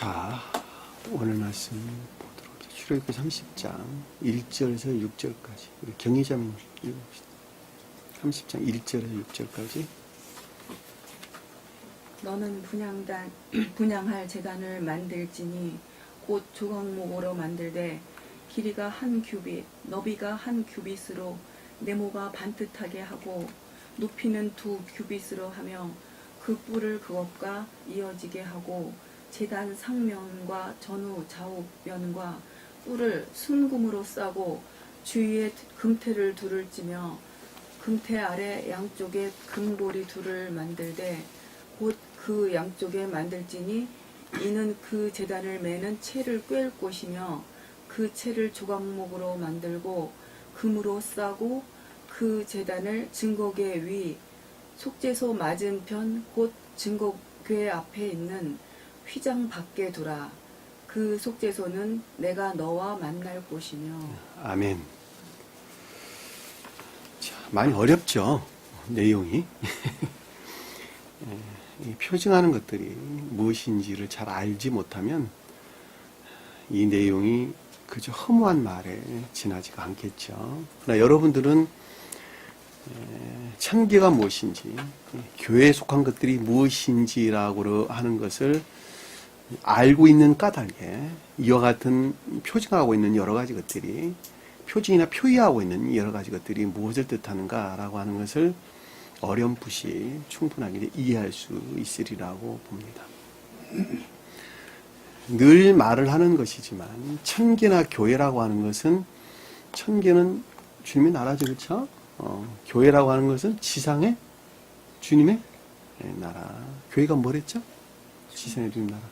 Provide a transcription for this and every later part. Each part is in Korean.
자, 오늘 말씀 보도록 하죠. 출애굽기 30장 1절에서 6절까지 우리 경희자님 읽어봅시다. 30장 1절에서 6절까지. 너는 분향할 제단을 만들지니 곧 조각목으로 만들되 길이가 한 규빗, 너비가 한 규빗으로 네모가 반듯하게 하고 높이는 2규빗으로 하며 그 뿔을 그것과 이어지게 하고 제단 상면과 전후 좌우면과 뿔을 순금으로 싸고 주위에 금태를 둘을 찌며 금태 아래 양쪽에 금고리 둘을 만들되 곧 그 양쪽에 만들지니 이는 그 제단을 매는 채를 꿰을 곳이며 그 채를 조각목으로 만들고 금으로 싸고 그 제단을 증거궤 위 속죄소 맞은편 곧 증거궤 앞에 있는 휘장 밖에 두라. 그 속죄소는 내가 너와 만날 곳이며. 아멘. 자, 많이 어렵죠, 내용이. 이 표징하는 것들이 무엇인지를 잘 알지 못하면 이 내용이 그저 허무한 말에 지나지가 않겠죠. 그러나 여러분들은 천계가 무엇인지, 교회에 속한 것들이 무엇인지라고 하는 것을 알고 있는 까닭에 이와 같은 표징하고 있는 여러 가지 것들이, 표징이나 표의하고 있는 여러 가지 것들이 무엇을 뜻하는가라고 하는 것을 어렴풋이 충분하게 이해할 수 있으리라고 봅니다. 늘 말을 하는 것이지만 천계나 교회라고 하는 것은, 천계는 주님의 나라죠, 그렇죠? 교회라고 하는 것은 지상의 주님의 나라. 교회가 뭐랬죠? 지상의 주님 나라.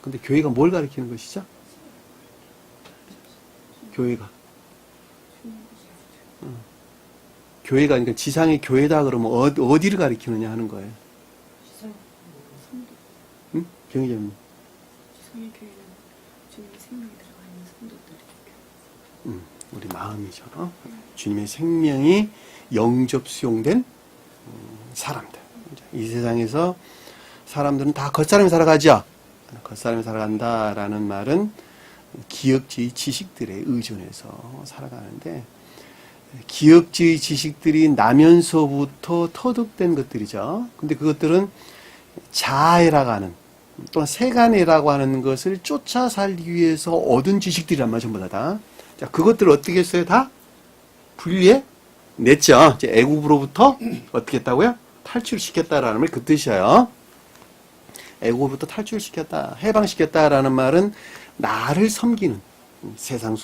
근데 교회가 뭘 가리키는 것이죠? 교회가 교회가 그러니까 지상의 교회다 그러면 어디를 가리키느냐 하는 거예요. 지상 성도. 응? 경희자님. 지상의 교회는 주님의 생명이 들어가 있는 성도들이. 우리 마음이죠. 주님의 생명이 영접 수용된 사람들. 이 세상에서 사람들은 다 겉사람이 살아가죠. 겉사람이 살아간다라는 말은 기역주의 지식들에 의존해서 살아가는데, 기역주의 지식들이 나면서부터 터득된 것들이죠. 근데 그것들은 자아라고 하는, 또는 세간이라고 하는 것을 쫓아 살기 위해서 얻은 지식들이란 말 전부 다. 자, 그것들을 어떻게 했어요? 다 분리해 냈죠. 이제 애굽으로부터 어떻게 했다고요? 탈출시켰다라는 말이 그 뜻이에요. 애굽으로부터 탈출시켰다, 해방시켰다라는 말은 나를 섬기는, 세상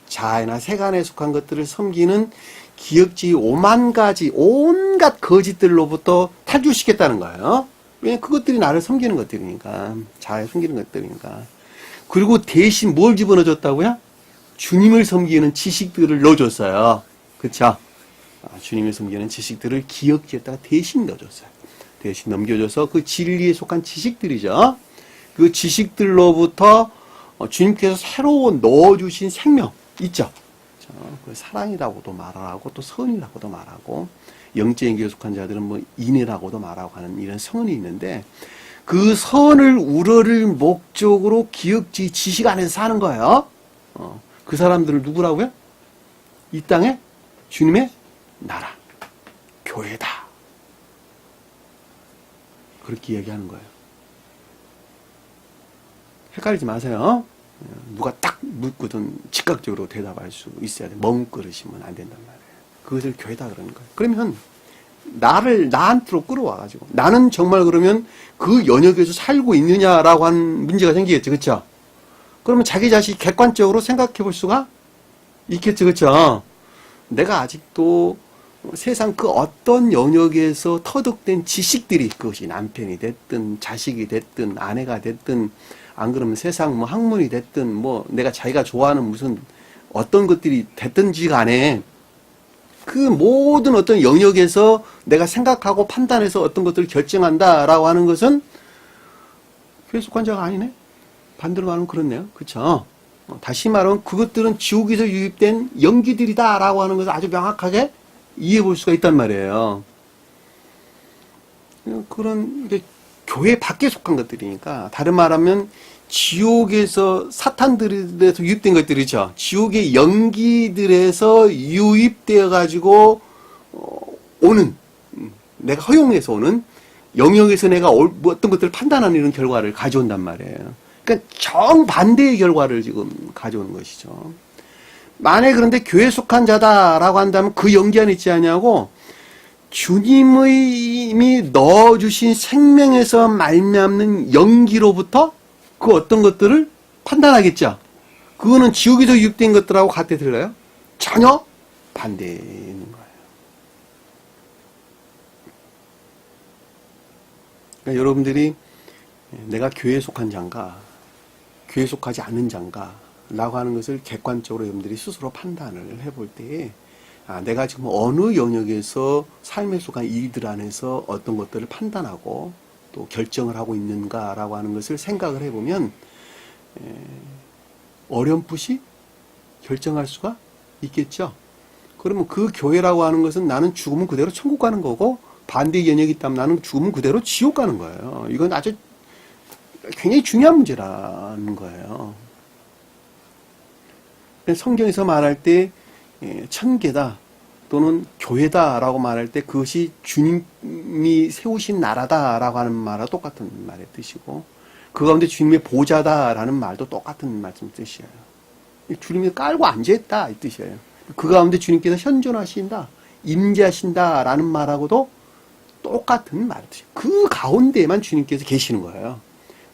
자아나 세간에 속한 것들을 섬기는 기역주의 오만 가지 온갖 거짓들로부터 탈출시켰다는 거예요. 왜냐면 그것들이 나를 섬기는 것들이니까, 자아에 섬기는 것들이니까. 그리고 대신 뭘 집어넣어줬다고요? 주님을 섬기는 지식들을 넣어줬어요. 그쵸? 주님을 섬기는 지식들을 기역지에다가 대신 넣어줬어요. 대신 넘겨줘서 그 진리에 속한 지식들이죠. 그 지식들로부터 주님께서 새로 넣어주신 생명 있죠. 그 사랑이라고도 말하고 또 선이라고도 말하고, 영적인 교에 속한 자들은 뭐 인애라고도 말하고 하는 이런 선이 있는데, 그 선을 우러를 목적으로 기역지 지식 안에서 사는 거예요. 그 사람들을 누구라고요? 이 땅에 주님의 나라, 교회다. 그렇게 얘기하는 거예요. 헷갈리지 마세요. 누가 딱 묻거든 즉각적으로 대답할 수 있어야 돼. 멍끄르시면 안 된단 말이에요. 그것을 교회다 그러는 거예요. 그러면 나를 나한테로 끌어와가지고, 나는 정말 그러면 그 연역에서 살고 있느냐라고 하는 문제가 생기겠죠. 그렇죠? 그러면 자기 자신이 객관적으로 생각해 볼 수가 있겠죠. 그렇죠? 내가 아직도 세상 그 어떤 영역에서 터득된 지식들이, 그것이 남편이 됐든 자식이 됐든 아내가 됐든, 안 그러면 세상 뭐 학문이 됐든 뭐 내가 자기가 좋아하는 무슨 어떤 것들이 됐든지 간에 그 모든 어떤 영역에서 내가 생각하고 판단해서 어떤 것들을 결정한다라고 하는 것은 교회 속한 자가 아니네. 반대로 말하면 그렇네요. 그렇죠? 다시 말하면 그것들은 지옥에서 유입된 연기들이다라고 하는 것을 아주 명확하게 이해해 볼 수가 있단 말이에요. 그런 교회 밖에 속한 것들이니까, 다른 말하면 지옥에서 사탄들에서 유입된 것들이죠. 지옥의 연기들에서 유입되어 가지고 오는, 내가 허용해서 오는 영역에서 내가 어떤 것들을 판단하는 이런 결과를 가져온단 말이에요. 그러니까 정반대의 결과를 지금 가져오는 것이죠. 만약에 그런데 교회에 속한 자다라고 한다면 그 연기 안에 있지 않냐고, 주님이 넣어주신 생명에서 말미암는 연기로부터 그 어떤 것들을 판단하겠죠. 그거는 지옥에서 유입된 것들하고 같아 들려요? 전혀 반대인 거예요. 그러니까 여러분들이 내가 교회에 속한 자인가, 교회에 속하지 않는 자인가 라고 하는 것을 객관적으로 여러분들이 스스로 판단을 해볼 때에, 내가 지금 어느 영역에서 삶에 속한 일들 안에서 어떤 것들을 판단하고 또 결정을 하고 있는가라고 하는 것을 생각을 해보면 어렴풋이 결정할 수가 있겠죠. 그러면 그 교회라고 하는 것은 나는 죽으면 그대로 천국 가는 거고, 반대의 영역이 있다면 나는 죽으면 그대로 지옥 가는 거예요. 이건 아주 굉장히 중요한 문제라는 거예요. 성경에서 말할 때 천계다 또는 교회다라고 말할 때 그것이 주님이 세우신 나라다라고 하는 말과 똑같은 말의 뜻이고, 그 가운데 주님의 보좌다라는 말도 똑같은 말씀 뜻이에요. 주님이 깔고 앉아있다 이 뜻이에요. 그 가운데 주님께서 현존하신다, 임재하신다라는 말하고도 똑같은 말의 뜻이에요. 그 가운데에만 주님께서 계시는 거예요.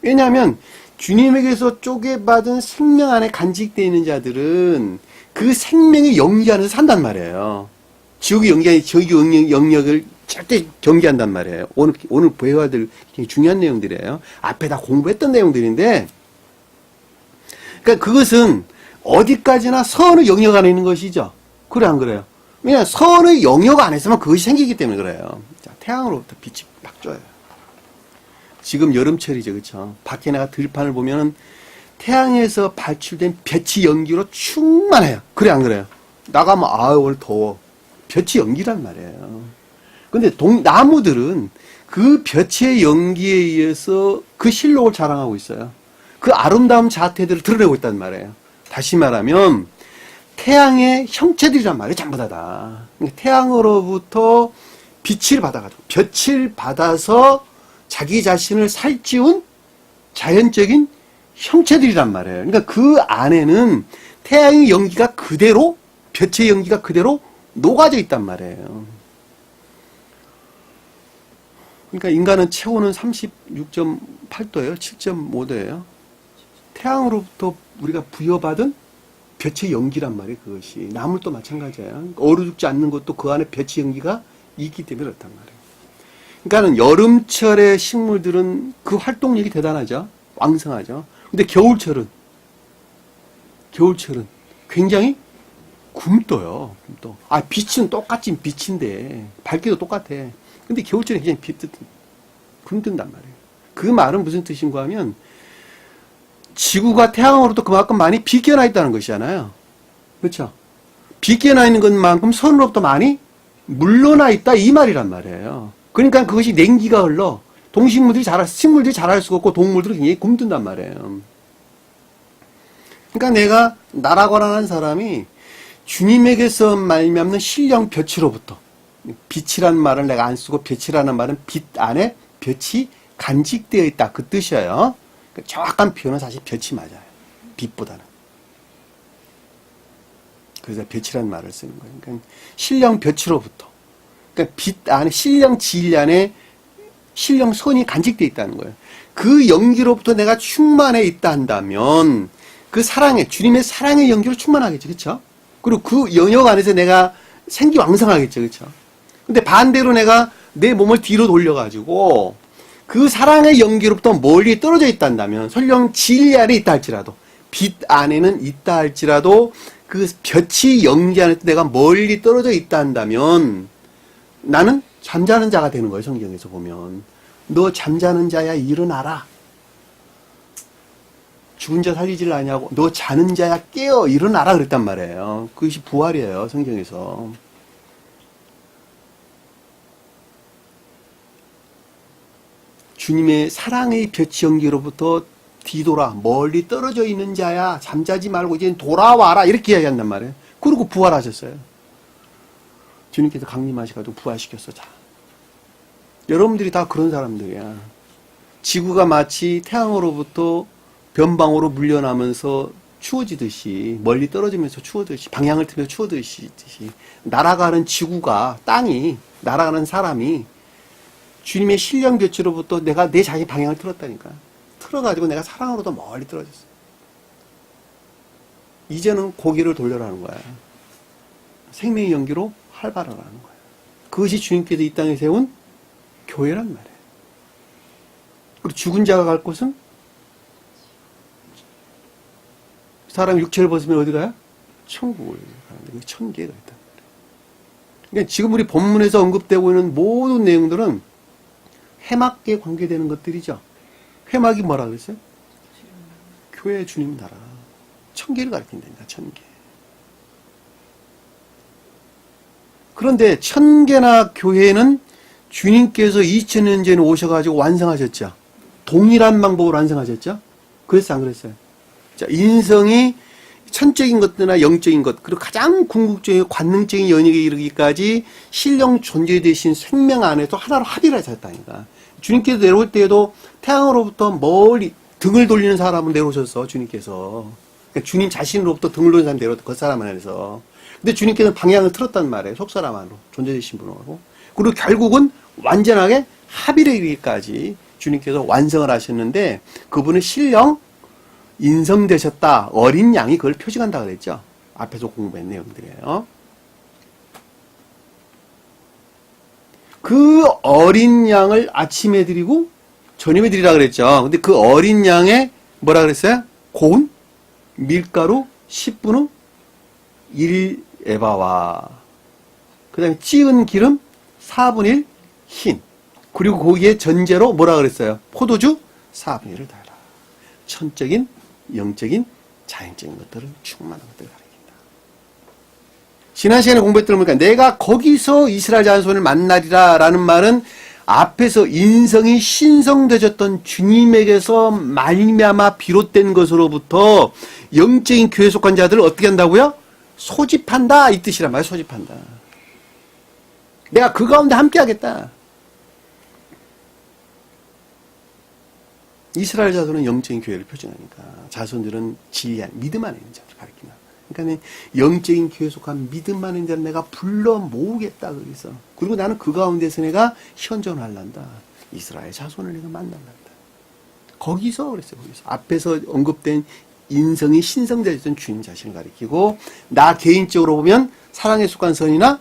왜냐하면 주님에게서 쪼개받은 생명 안에 간직되어 있는 자들은 그 생명의 영역 안에서 산단 말이에요. 지옥의 영역, 지옥의 영역을 절대 경계한단 말이에요. 오늘 배워야 될 굉장히 중요한 내용들이에요. 앞에 다 공부했던 내용들인데, 그러니까 그것은 어디까지나 선의 영역 안에 있는 것이죠. 그래, 안 그래요? 왜냐하면 선의 영역 안에서만 그것이 생기기 때문에 그래요. 자, 태양으로부터 빛이 막 쪄요. 지금 여름철이죠, 그렇죠? 밖에 내가 들판을 보면은 태양에서 발출된 빛이 연기로 충만해요. 그래, 안 그래요? 나가면 오늘 더워. 빛이 연기란 말이에요. 근데 나무들은 그 빛의 연기에 의해서 그 실록을 자랑하고 있어요. 그 아름다운 자태들을 드러내고 있단 말이에요. 다시 말하면 태양의 형체들이란 말이에요. 전부 다. 그러니까 태양으로부터 빛을 받아가지고 빛을 받아서 자기 자신을 살찌운 자연적인 형체들이란 말이에요. 그러니까 그 안에는 태양의 연기가 그대로, 빛의 연기가 그대로 녹아져 있단 말이에요. 그러니까 인간은 체온은 36.8도예요. 7.5도예요. 태양으로부터 우리가 부여받은 빛의 연기란 말이에요. 그것이. 나물도 마찬가지예요. 얼어 죽지 않는 것도 그 안에 빛의 연기가 있기 때문에 그렇단 말이에요. 그러니까는 여름철의 식물들은 그 활동력이 대단하죠. 왕성하죠. 근데 겨울철은 굉장히 굼떠요. 굼떠. 빛은 똑같진 빛인데 밝기도 똑같아. 근데 겨울철에 굉장히 굼뜬단 말이에요. 그 말은 무슨 뜻인가 하면 지구가 태양으로부터 그만큼 많이 비껴나 있다는 것이잖아요. 그렇죠? 비껴나 있는 것만큼 선으로부터 많이 물러나 있다 이 말이란 말이에요. 그러니까 그것이 냉기가 흘러 식물들이 자랄 수가 없고 동물들은 굉장히 굼뜬단 말이에요. 그러니까 나라고 하는 사람이 주님에게서 말미암는 신령 빛으로부터, 빛이라는 말을 내가 안 쓰고 빛이라는 말은 빛 안에 빛이 간직되어 있다 그 뜻이에요. 그러니까 정확한 표현은 사실 빛이 맞아요. 빛보다는. 그래서 빛이라는 말을 쓰는 거예요. 그러니까 신령 빛으로부터, 그러니까 빛 안에 신령 진리 안에 신령 선이 간직되어 있다는 거예요. 그 연기로부터 내가 충만해 있다 한다면 그 주님의 사랑의 연기로 충만하겠죠. 그렇죠? 그리고 그 영역 안에서 내가 생기왕성하겠죠. 그렇죠? 근데 반대로 내가 내 몸을 뒤로 돌려가지고 그 사랑의 연기로부터 멀리 떨어져 있다 한다면, 설령 진리 안에 있다 할지라도, 빛 안에는 있다 할지라도 그 빛이 연기 안에 내가 멀리 떨어져 있다 한다면 나는 잠자는 자가 되는 거예요. 성경에서 보면 너 잠자는 자야 일어나라. 죽은 자 살리질 않냐고. 너 자는 자야 깨어 일어나라 그랬단 말이에요. 그것이 부활이에요. 성경에서. 주님의 사랑의 볕이 연기로부터 뒤돌아 멀리 떨어져 있는 자야 잠자지 말고 이제 돌아와라 이렇게 이야기한단 말이에요. 그리고 부활하셨어요. 주님께서 강림하셔가지고 부활시켰어. 자, 여러분들이 다 그런 사람들이야. 지구가 마치 태양으로부터 변방으로 물려나면서 추워지듯이 멀리 떨어지면서 추워듯이 방향을 틀면서 추워듯이 날아가는 지구가 땅이 날아가는 사람이 주님의 신령 볕으로부터 내가 내 자기 방향을 틀었다니까. 틀어가지고 내가 사랑으로도 멀리 떨어졌어. 이제는 고개를 돌려라는 거야. 생명의 연기로 활발하라는 거야. 그것이 주님께서 이 땅에 세운 교회란 말이에요. 그리고 죽은 자가 갈 곳은 사람이 육체를 벗으면 어디 가요? 천국을 가는데 천계가 있단 말이에요. 그러니까 지금 우리 본문에서 언급되고 있는 모든 내용들은 회막에 관계되는 것들이죠. 회막이 뭐라 그랬어요? 교회 주님 나라. 천계를 가리킨답니다. 천계. 그런데 천계나 교회는 주님께서 2000년 전에 오셔가지고 완성하셨죠. 동일한 방법으로 완성하셨죠. 그랬어요, 안 그랬어요? 자, 인성이 천적인 것들이나 영적인 것, 그리고 가장 궁극적인 관능적인 영역에 이르기까지 신령 존재 되신 생명 안에서 하나로 합의를 하셨다니까. 주님께서 내려올 때에도 태양으로부터 멀리 등을 돌리는 사람을 내려오셨어, 주님께서. 그러니까 주님 자신으로부터 등을 돌리는 사람 내려왔다, 그 사람 안에서. 근데 주님께서는 방향을 틀었단 말이에요, 속사람 안으로. 존재 되신 분하고. 그리고 결국은 완전하게 합의를 이르기까지 주님께서 완성을 하셨는데, 그분은 신령 인성되셨다. 어린 양이 그걸 표징한다 그랬죠. 앞에서 공부한 내용들이에요. 그 어린 양을 아침에 드리고 저녁에 드리라 그랬죠. 근데 그 어린 양에 뭐라 그랬어요? 고운 밀가루 10분의 1 에바와 그 다음에 찌은 기름 4분의 1 흰. 그리고 거기에 전제로 뭐라 그랬어요? 포도주 4분의 1을 달라. 천적인 영적인 자연적인 것들을 충만한 것들을 가리킨다. 지난 시간에 공부했던 걸 보니까 내가 거기서 이스라엘 자손을 만나리라 라는 말은 앞에서 인성이 신성되셨던 주님에게서 말미암아 비롯된 것으로부터 영적인 교회에 속한 자들을 어떻게 한다고요? 소집한다 이 뜻이란 말이에요. 소집한다. 내가 그 가운데 함께 하겠다. 이스라엘 자손은 영적인 교회를 표징하니까 자손들은 진리한 믿음 안에 있는 자를 가리킨다. 그러니까 영적인 교회에 속한 믿음 안에 있는 자를 내가 불러 모으겠다 그래서. 그리고 나는 그 가운데서 내가 현존할란다. 이스라엘 자손을 내가 만날란다. 거기서 그랬어요. 거기서 앞에서 언급된 인성이 신성되었던 주님 자신을 가리키고, 나 개인적으로 보면 사랑에 속한 선이나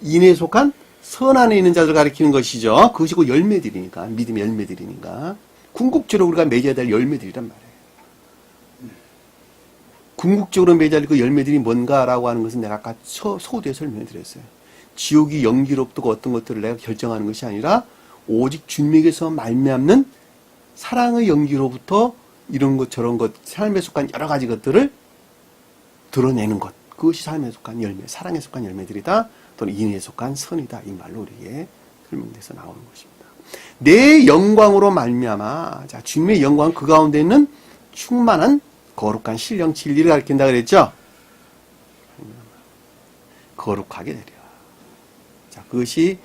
인에 속한 선 안에 있는 자들 가리키는 것이죠. 그것이 그 열매들이니까, 믿음의 열매들이니까. 궁극적으로 우리가 맺어야 될 열매들이란 말이에요. 궁극적으로 맺어야 될 그 열매들이 뭔가라고 하는 것은 내가 아까 소두에 설명해 드렸어요. 지옥이 연기롭고 어떤 것들을 내가 결정하는 것이 아니라 오직 주님에게서 말미암는 사랑의 연기로부터 이런 것 저런 것 삶에 속한 여러 가지 것들을 드러내는 것, 그것이 삶에 속한 열매, 사랑에 속한 열매들이다. 또는 인에 속한 선이다. 이 말로 우리에게 설명돼서 나오는 것입니다. 내 영광으로 말미암아, 자, 주님의 영광 그 가운데 있는 충만한 거룩한 신령 진리를 가리킨다 그랬죠. 거룩하게 되려. 자, 그것이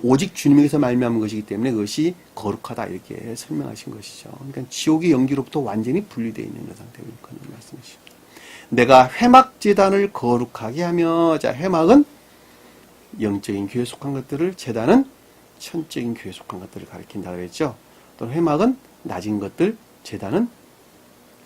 오직 주님에게서 말미암은 것이기 때문에 그것이 거룩하다 이렇게 설명하신 것이죠. 그러니까 지옥의 연기로부터 완전히 분리되어 있는 상태로 그런 말씀이십니다. 내가 회막 제단을 거룩하게 하며, 자, 회막은 영적인 교회에 속한 것들을, 제단은 천적인 교회에 속한 것들을 가리킨다 그랬죠. 또 회막은 낮은 것들, 제단은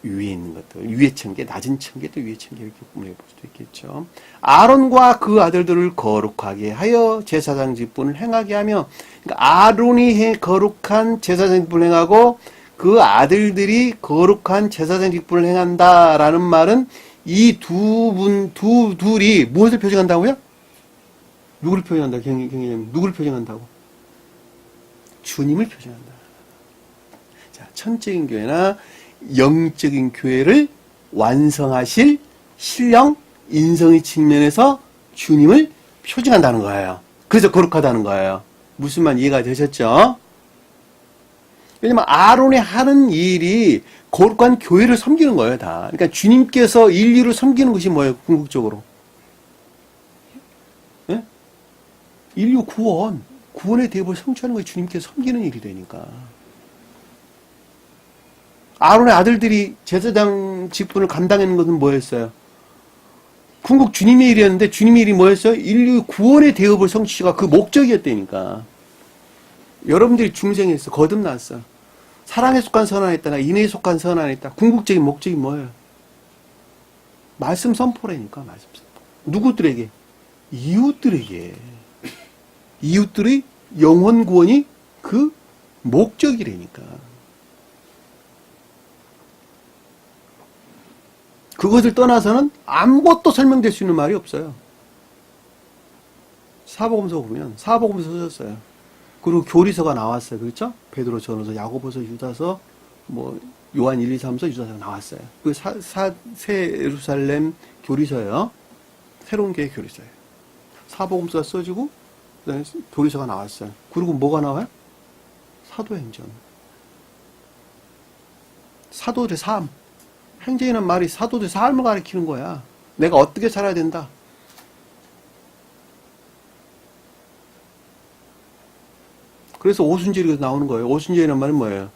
위에 있는 것들, 위에 천계, 낮은 천계, 또 위에 천계 이렇게 구분해 볼 수도 있겠죠. 아론과 그 아들들을 거룩하게 하여 제사장 직분을 행하게 하며, 그러니까 아론이 거룩한 제사장 직분을 행하고 그 아들들이 거룩한 제사장 직분을 행한다라는 말은 이 둘이 무엇을 표징한다고요? 누구를 표징한다? 경희님, 누구를 표징한다고? 주님을 표징한다. 자, 천적인 교회나 영적인 교회를 완성하실 신령 인성의 측면에서 주님을 표징한다는 거예요. 그래서 거룩하다는 거예요. 무슨 말 이해가 되셨죠? 왜냐면 아론이 하는 일이 거룩한 교회를 섬기는 거예요, 다. 그러니까 주님께서 인류를 섬기는 것이 뭐예요, 궁극적으로? 예? 인류 구원의 대업을 성취하는 것이 주님께서 섬기는 일이 되니까. 아론의 아들들이 제사장 직분을 감당하는 것은 뭐였어요? 궁극 주님의 일이었는데 주님의 일이 뭐였어요? 인류 구원의 대업을 성취가 그 목적이었다니까. 여러분들이 중생에서 거듭났어. 사랑에 속한 선 안에 있다. 나 인애에 속한 선 안에 있다. 궁극적인 목적이 뭐예요? 말씀 선포라니까. 말씀 선포. 누구들에게? 이웃들에게. 이웃들의 영혼 구원이 그 목적이라니까. 그것을 떠나서는 아무것도 설명될 수 있는 말이 없어요. 사복음서 보면 사복음서 써졌어요. 그리고 교리서가 나왔어요. 그렇죠? 베드로, 전후서, 야고보서, 유다서, 뭐 요한 1, 2, 3서, 유다서가 나왔어요. 그 새 예루살렘 교리서예요. 새로운 교회 교리서예요. 사복음서가 써지고 그다음에 교리서가 나왔어요. 그리고 뭐가 나와요? 사도행전. 사도들의 삶. 행전이라는 말이 사도들의 삶을 가리키는 거야. 내가 어떻게 살아야 된다. 그래서 오순절이 나오는 거예요. 오순절이라는 말은 뭐예요?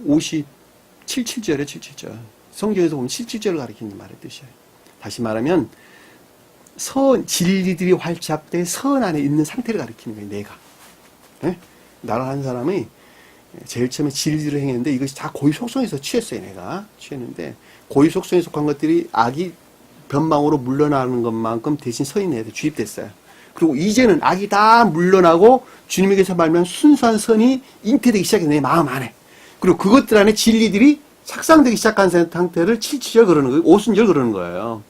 57절에 77절. 성경에서 보면 77절을 가리키는 말의 뜻이에요. 다시 말하면 진리들이 활착돼 선 안에 있는 상태를 가리키는 거예요. 내가. 네? 나를 한 사람이 제일 처음에 진리를 행했는데 이것이 다 고유 속성에서 취했어요. 내가 취했는데 고유 속성에 속한 것들이 악이 변방으로 물러나는 것만큼 대신 선이 내에 주입됐어요. 그리고 이제는 악이 다 물러나고 주님에게서 말미암은 순수한 선이 잉태되기 시작해요. 내 마음 안에. 그리고 그것들 안에 진리들이 착상되기 시작한 상태를 77절 그러는 거예요. 오순절 그러는 거예요.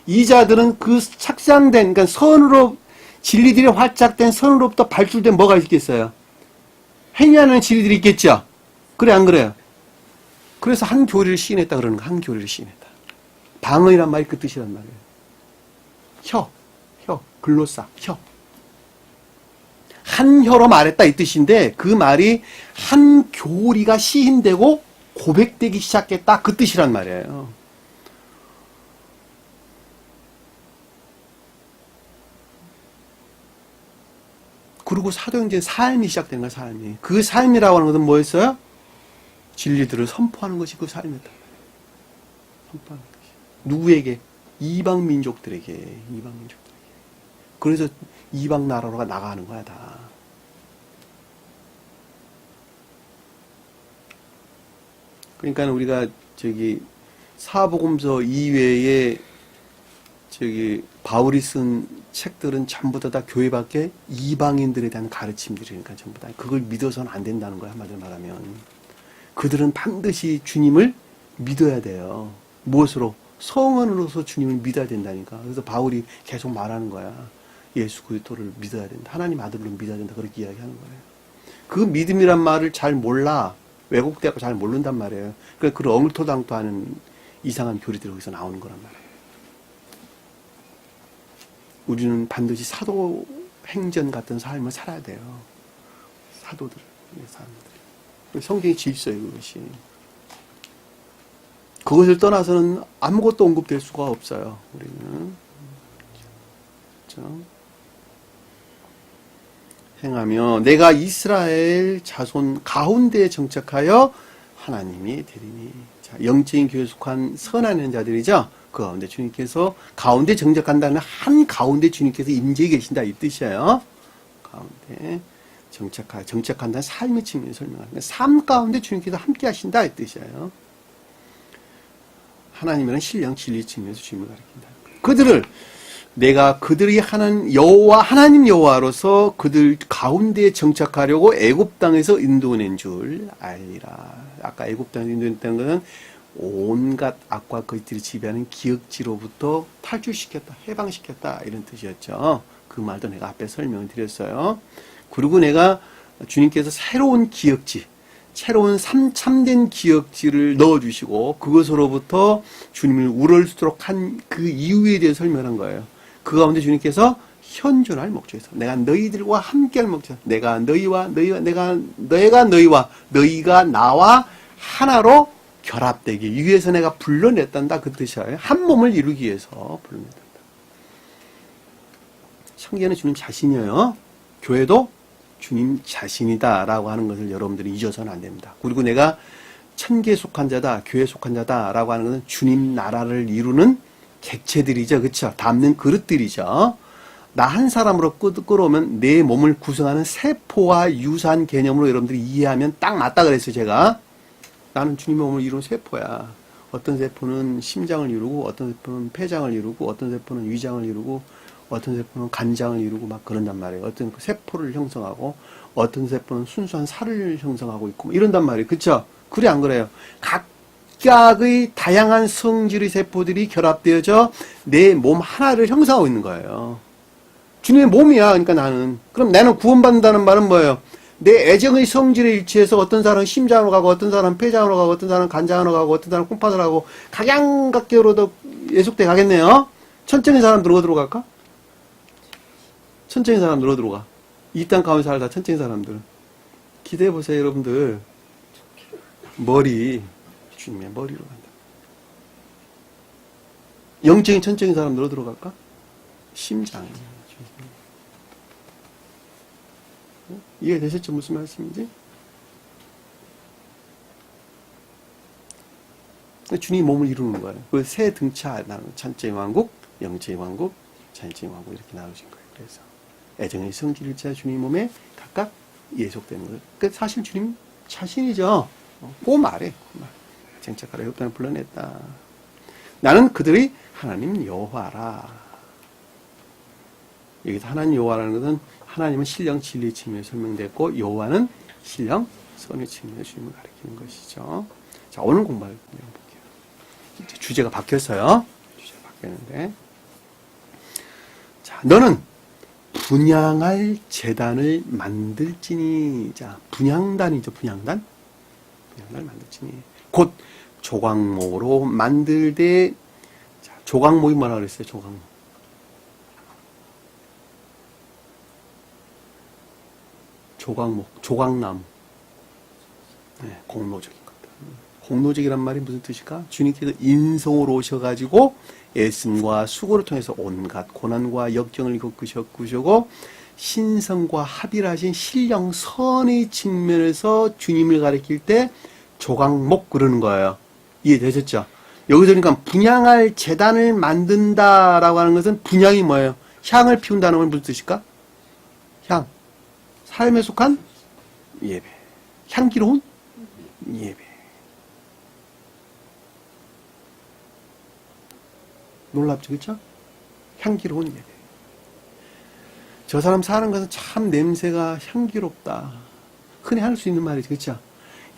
이자들은 그 착상된, 그러니까 선으로, 진리들이 활착된 선으로부터 발출된 뭐가 있겠어요? 행위하는 진리들이 있겠죠? 그래, 안 그래요? 그래서 한 교리를 시인했다 그러는 거, 한 교리를 시인했다. 방언이란 말이 그 뜻이란 말이에요. 혀, 글로사, 혀. 한 혀로 말했다 이 뜻인데 그 말이 한 교리가 시인되고 고백되기 시작했다 그 뜻이란 말이에요. 그리고 사도행전 삶이 시작되는 거야, 삶이. 그 삶이라고 하는 것은 뭐였어요? 진리들을 선포하는 것이 그 삶이었다. 선포하는 것이. 누구에게? 이방 민족들에게. 그래서 이방 나라로 나가는 거야, 다. 그러니까 우리가 사복음서 이외에 바울이 쓴 책들은 전부 다 교회 밖에 이방인들에 대한 가르침들이니까 전부 다. 그걸 믿어서는 안 된다는 거야, 한마디로 말하면. 그들은 반드시 주님을 믿어야 돼요. 무엇으로? 성언으로서 주님을 믿어야 된다니까. 그래서 바울이 계속 말하는 거야. 예수 그리스도를 믿어야 된다. 하나님 아들로 믿어야 된다. 그렇게 이야기하는 거예요. 그 믿음이란 말을 잘 몰라. 왜곡되고 잘 모른단 말이에요. 그러니까 그런 엉토당토하는 이상한 교리들이 거기서 나오는 거란 말이에요. 우리는 반드시 사도 행전 같은 삶을 살아야 돼요. 사도들, 사람들. 성경의 질서예요, 그것이. 그것을 떠나서는 아무것도 언급될 수가 없어요, 우리는. 그렇죠? 행하며 내가 이스라엘 자손 가운데에 정착하여 하나님이 되리니. 자, 영적인 교회에 속한 선한 자들이죠. 그 가운데 주님께서 가운데 정착한다는 한 가운데 주님께서 임재해 계신다 이 뜻이에요. 가운데 정착한다는 삶의 측면을 설명합니다. 삶 가운데 주님께서 함께 하신다 이 뜻이에요. 하나님이란 신령 진리 측면에서 주님을 가리킨다. 내가 그들이 하는 하나님 여호와로서 그들 가운데에 정착하려고 애굽 땅에서 인도낸 줄 알리라. 아까 애굽 땅에서 인도했다는 것은 온갖 악과 거짓들이 지배하는 기억지로부터 탈출시켰다, 해방시켰다 이런 뜻이었죠. 그 말도 내가 앞에 설명을 드렸어요. 그리고 내가 주님께서 새로운 기억지, 새로운 참된 기억지를 넣어주시고 그것으로부터 주님을 우러러도록 한 그 이유에 대해 설명한 거예요. 그 가운데 주님께서 현존할 목적에서 내가 너희들과 함께할 목적, 내가 너희가 나와 하나로 결합되기 위해서 내가 불러냈단다 그 뜻이에요. 한 몸을 이루기 위해서 불러냈단다. 성경에는 주님 자신이에요. 교회도 주님 자신이다라고 하는 것을 여러분들이 잊어서는 안 됩니다. 그리고 내가 천계에 속한 자다, 교회에 속한 자다라고 하는 것은 주님 나라를 이루는 객체들이죠. 그렇죠? 담는 그릇들이죠. 나 한 사람으로 끌어오면 내 몸을 구성하는 세포와 유사한 개념으로 여러분들이 이해하면 딱 맞다 그랬어요. 제가. 나는 주님의 몸을 이루는 세포야. 어떤 세포는 심장을 이루고 어떤 세포는 폐장을 이루고 어떤 세포는 위장을 이루고 어떤 세포는 간장을 이루고 막 그런단 말이에요. 어떤 세포를 형성하고 어떤 세포는 순수한 살을 형성하고 있고 뭐 이런단 말이에요. 그렇죠? 그래 안 그래요? 각각의 다양한 성질의 세포들이 결합되어져 내 몸 하나를 형성하고 있는 거예요. 주님의 몸이야. 그러니까 나는. 그럼 나는 구원받는다는 말은 뭐예요? 내 애정의 성질에 일치해서 어떤 사람은 심장으로 가고 어떤 사람은 폐장으로 가고 어떤 사람은 간장으로 가고 어떤 사람은 콩팥으로 가고 각양각계로도 예속돼 가겠네요. 천적인 사람들 어디로 갈까? 천적인 사람들 어디로 가? 이 땅 가운데 살다 천적인 사람들. 기대해보세요 여러분들. 머리, 주님의 머리로 간다. 영적인 천적인 사람들 어디로 갈까? 심장. 이해되셨죠? 무슨 말씀인지? 주님이 몸을 이루는 거예요. 그 세 등차 나누는 천적인 왕국, 영적인 왕국, 자연적인 왕국 이렇게 나누신 거예요. 그래서 애정의 성질일자 주님 몸에 각각 예속되는 거예요. 그러니까 사실 주님 자신이죠. 그 말에 정착하라 엽단을 불러냈다. 나는 그들의 하나님 여호와라. 여기서 하나님 여호와라는 것은 하나님은 신령 진리의 측면에 설명됐고 여호와는 신령 선의 측면에 주님을 가리키는 것이죠. 자, 오늘 공부할 내용 볼게요. 이제 주제가 바뀌었어요. 주제가 바뀌었는데, 자, 너는 분향할 재단을 만들지니, 자, 분향단이죠, 분향단. 분향단을 만들지니. 곧 조각목으로 만들되, 자, 조각목이 뭐라 그랬어요, 조각목. 조각목, 조각나무. 네, 공로적인 것들. 공로적이란 말이 무슨 뜻일까? 주님께서 인성으로 오셔가지고 애씀과 수고를 통해서 온갖 고난과 역경을 겪으셨고 신성과 합일하신 신령 선의 측면에서 주님을 가리킬 때 조각목 그러는 거예요. 이해되셨죠? 여기서 그러니까 분향할 재단을 만든다라고 하는 것은 분향이 뭐예요? 향을 피운다는 건 무슨 뜻일까? 향. 삶에 속한 예배. 향기로운 예배. 놀랍죠, 그렇죠? 향기로운 예배. 저 사람 사는 것은 참 냄새가 향기롭다. 흔히 할 수 있는 말이죠, 그렇죠?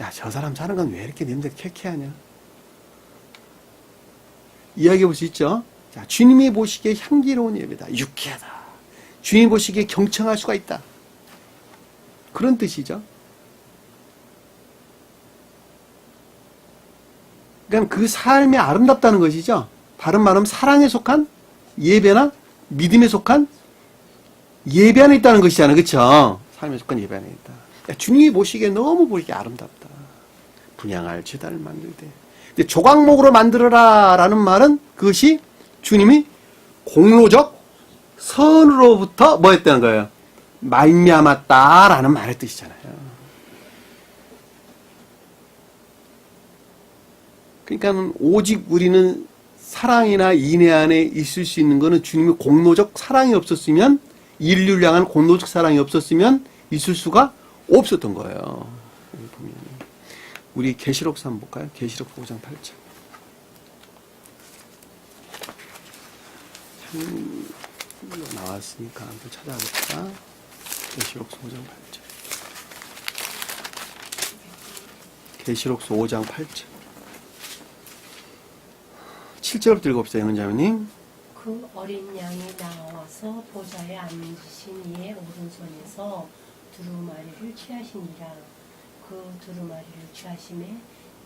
야, 저 사람 사는 건 왜 이렇게 냄새가 쾌쾌하냐? 이야기해 볼 수 있죠? 자, 주님이 보시기에 향기로운 예배다. 유쾌하다. 주님이 보시기에 경청할 수가 있다. 그런 뜻이죠. 그러니까 그 삶이 아름답다는 것이죠. 다른 말은 사랑에 속한 예배나 믿음에 속한 예배 안에 있다는 것이잖아요. 그렇죠? 삶에 속한 예배 안에 있다. 그러니까 주님이 보시기에 너무 보이게 아름답다. 분향할 제단을 만들 때. 근데 조각목으로 만들어라 라는 말은 그것이 주님이 공로적 선으로부터 뭐 했다는 거예요? 말미암았다라는 말의 뜻이잖아요. 그러니까 오직 우리는 사랑이나 인애 안에 있을 수 있는 것은 주님의 공로적 사랑이 없었으면 인류를 향한 공로적 사랑이 없었으면 있을 수가 없었던 거예요. 여기 보면 우리 계시록서 한번 볼까요? 계시록 5장 8절. 나왔으니까 한번 찾아볼까? 계시록서 5장 8절. 계시록서 5장 8절. 7절부터 읽어봅시다, 영은자매님. 그 어린 양이 나와서 보좌에 앉으신 이의 오른손에서 두루마리를 취하시니라. 그 두루마리를 취하심에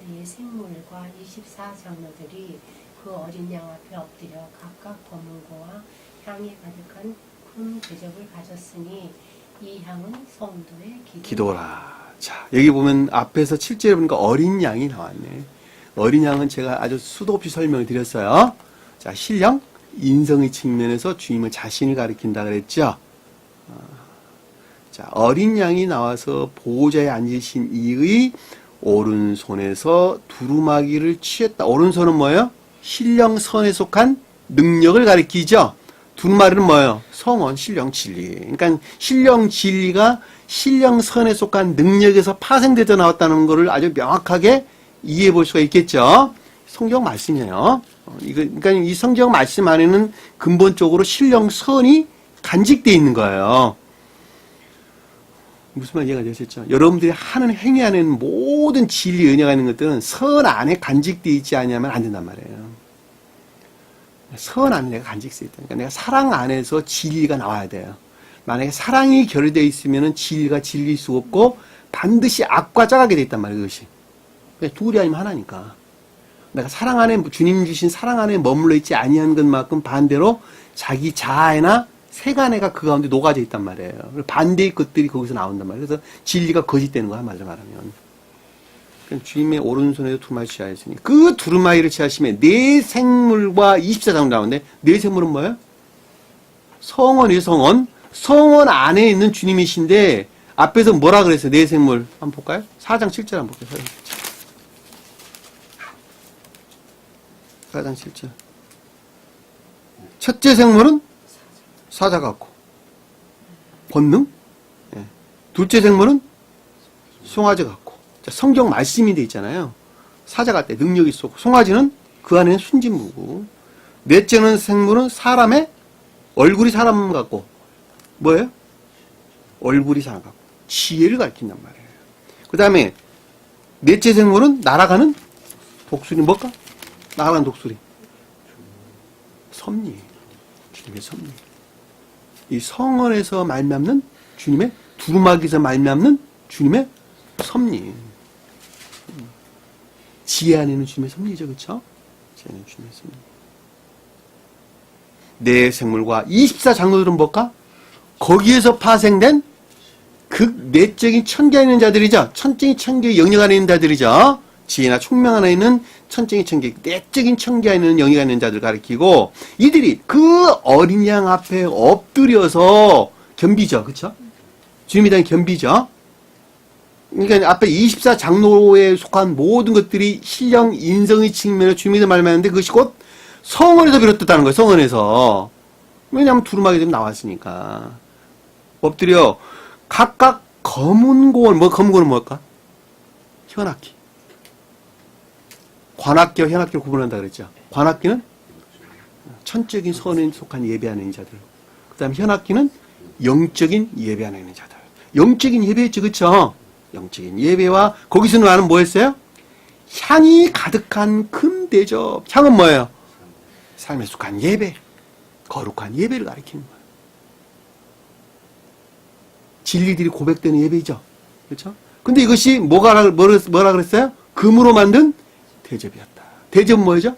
네 생물과 24장로들이 그 어린 양 앞에 엎드려 각각 검은 고와 향이 가득한 큰 높은 대접을 가졌으니 이 향은 성도의 기도라. 자, 여기 보면 앞에서 7절에 보니까 어린 양이 나왔네. 어린 양은 제가 아주 수도 없이 설명을 드렸어요. 자, 신령, 인성의 측면에서 주님은 자신을 가리킨다 그랬죠. 자, 어린 양이 나와서 보호자에 앉으신 이의 오른손에서 두루마기를 취했다. 오른손은 뭐예요? 신령선에 속한 능력을 가리키죠. 두루마리는 뭐예요? 성원, 신령, 진리. 그러니까 신령, 진리가 신령선에 속한 능력에서 파생되어 나왔다는 것을 아주 명확하게 이해해 볼 수가 있겠죠. 성경 말씀이에요. 그러니까 이 성경 말씀 안에는 근본적으로 신령선이 간직되어 있는 거예요. 무슨 말 이해가 되셨죠? 여러분들이 하는 행위 안에는 모든 진리, 은혜가 있는 것들은 선 안에 간직되어 있지 않으면 안 된단 말이에요. 선 안에 내가 간직되어 있다. 그러니까 내가 사랑 안에서 진리가 나와야 돼요. 만약에 사랑이 결여되어 있으면 진리가 진리일 수 없고 반드시 악과 짜가게 되어 있단 말이에요. 그것이. 둘이 아니면 하나니까. 내가 사랑 안에, 주님 주신 사랑 안에 머물러 있지 아니한 것만큼 반대로 자기 자아나 세간애가 그 가운데 녹아져 있단 말이에요. 반대의 것들이 거기서 나온단 말이에요. 그래서 진리가 거짓되는 거야, 말로 말하면. 그러니까 주님의 오른손에도 두루마리 취하였으니 그 두루마리를 취하시면 네 생물과 24장으로 나오는데 네 생물은 뭐예요? 성원이에요, 성원. 성원 안에 있는 주님이신데 앞에서 뭐라 그랬어요? 네 생물. 한번 볼까요? 4장 7절 한번 볼게요. 4장 7절. 첫째 생물은 사자 같고 권능. 예. 둘째 생물은 송아지 같고. 자, 성경 말씀이 돼 있잖아요. 사자 같대 능력이 있었고 송아지는 그 안에는 순진무고. 넷째는 생물은 사람의 얼굴이 사람 같고 뭐예요? 얼굴이 사람 같고 지혜를 가리킨단 말이에요. 그 다음에 넷째 생물은 날아가는 독수리 뭘까? 날아가는 독수리 섭리. 주님의 섭리. 이 성원에서 말미암는 주님의 두루마기에서 말미암는 주님의 섭리. 지혜 안에는 주님의 섭리죠, 그렇죠? 지혜 안에는 주님의 섭리. 네 생물과 24장로들은 뭘까? 거기에서 파생된 극 내적인 천계에 있는 자들이죠. 천적인 천계의 영역 안에 있는 자들이죠. 지혜나 총명 안에 있는 천적인 천계, 내적인 천계 안에 있는 영역 안에 있는 자들을 가리키고 이들이 그 어린 양 앞에 엎드려서 겸비죠. 그렇죠? 주님에 대한 겸비죠. 그러니까 앞에 24장로에 속한 모든 것들이 신령 인성의 측면에서 주님에 대한 말하는데 그것이 곧 성원에서 비롯됐다는 거예요. 성원에서. 왜냐하면 두루마기 좀 나왔으니까. 엎드려 각각 검은 고원, 검은 고원은 뭘까? 현악기. 관악기와 현악기를 구분한다 그랬죠. 관악기는 천적인 선에 속한 예배하는 자들. 그 다음에 현악기는 영적인 예배하는 자들. 영적인 예배였죠. 그쵸? 영적인 예배와 거기서 나는 뭐 했어요? 향이 가득한 금 대접. 향은 뭐예요? 삶에 속한 예배. 거룩한 예배를 가리키는 거예요. 진리들이 고백되는 예배이죠. 그렇죠? 근데 이것이 뭐라 그랬어요? 금으로 만든 대접이었다. 대접은 뭐죠?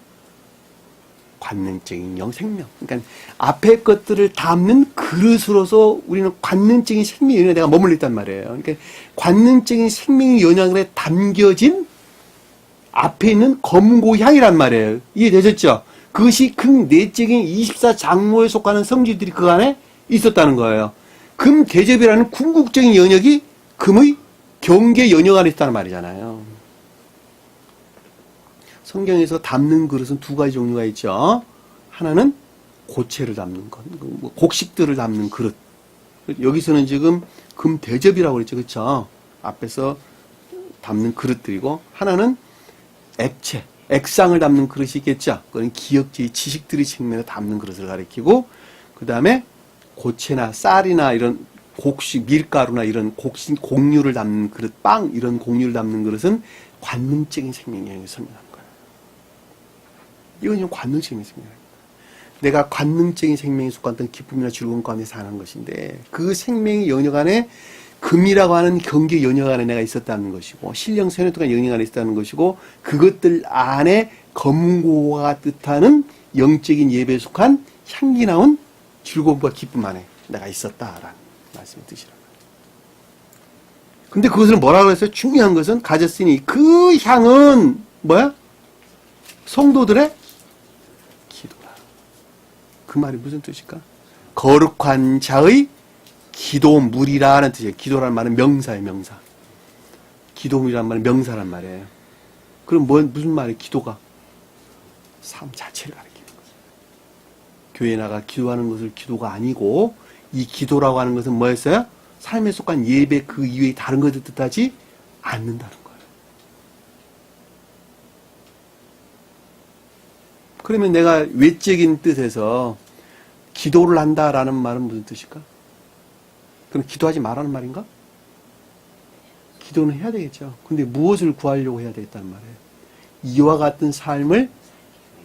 관능적인 영생명. 그러니까 앞에 것들을 담는 그릇으로서 우리는 관능적인 생명이 내가 머물러 있단 말이에요. 그러니까 관능적인 생명의 연약에 담겨진 앞에 있는 검고 향이란 말이에요. 이해되셨죠? 그것이 금 내적인 24장로에 속하는 성질들이 그 안에 있었다는 거예요. 금 대접이라는 궁극적인 영역이 금의 경계 영역 안에 있다는 말이잖아요. 성경에서 담는 그릇은 두 가지 종류가 있죠. 하나는 고체를 담는 것, 곡식들을 담는 그릇. 여기서는 지금 금 대접이라고 그랬죠. 그렇죠? 앞에서 담는 그릇들이고 하나는 액체, 액상을 담는 그릇이 있겠죠. 그건 기억지, 지식들의 측면에 담는 그릇을 가리키고 그 다음에 고체나 쌀이나 이런 곡식, 밀가루나 이런 곡식, 곡류를 담는 그릇, 빵 이런 곡류를 담는 그릇은 관능적인 생명력을 설명하는 거예요. 이건 좀 관능적인 생명입니다. 내가 관능적인 생명에 속한 기쁨이나 즐거움 가운데 사는 것인데 그 생명의 영역 안에 금이라고 하는 경계 영역 안에 내가 있었다는 것이고 신령 세뇌도가 영역 안에 있었다는 것이고 그것들 안에 검고가 뜻하는 영적인 예배에 속한 향기 나온 즐거움과 기쁨 안에 내가 있었다라는 말씀의 뜻이란 말이에요. 근데 그것을 뭐라고 했어요? 중요한 것은 가졌으니 그 향은 뭐야? 성도들의 기도라. 그 말이 무슨 뜻일까? 거룩한 자의 기도물이라는 뜻이에요. 기도라는 말은 명사예요, 명사. 기도물이라는 말은 명사란 말이에요. 그럼 무슨 말이에요? 기도가 삶 자체를 가리키는 거죠. 교회에 나가 기도하는 것을 기도가 아니고 이 기도라고 하는 것은 뭐였어요? 삶에 속한 예배 그 이외의 다른 것을 뜻하지 않는다는 거예요. 그러면 내가 외적인 뜻에서 기도를 한다라는 말은 무슨 뜻일까? 그럼 기도하지 말라는 말인가? 기도는 해야 되겠죠. 근데 무엇을 구하려고 해야 되겠다는 말이에요? 이와 같은 삶을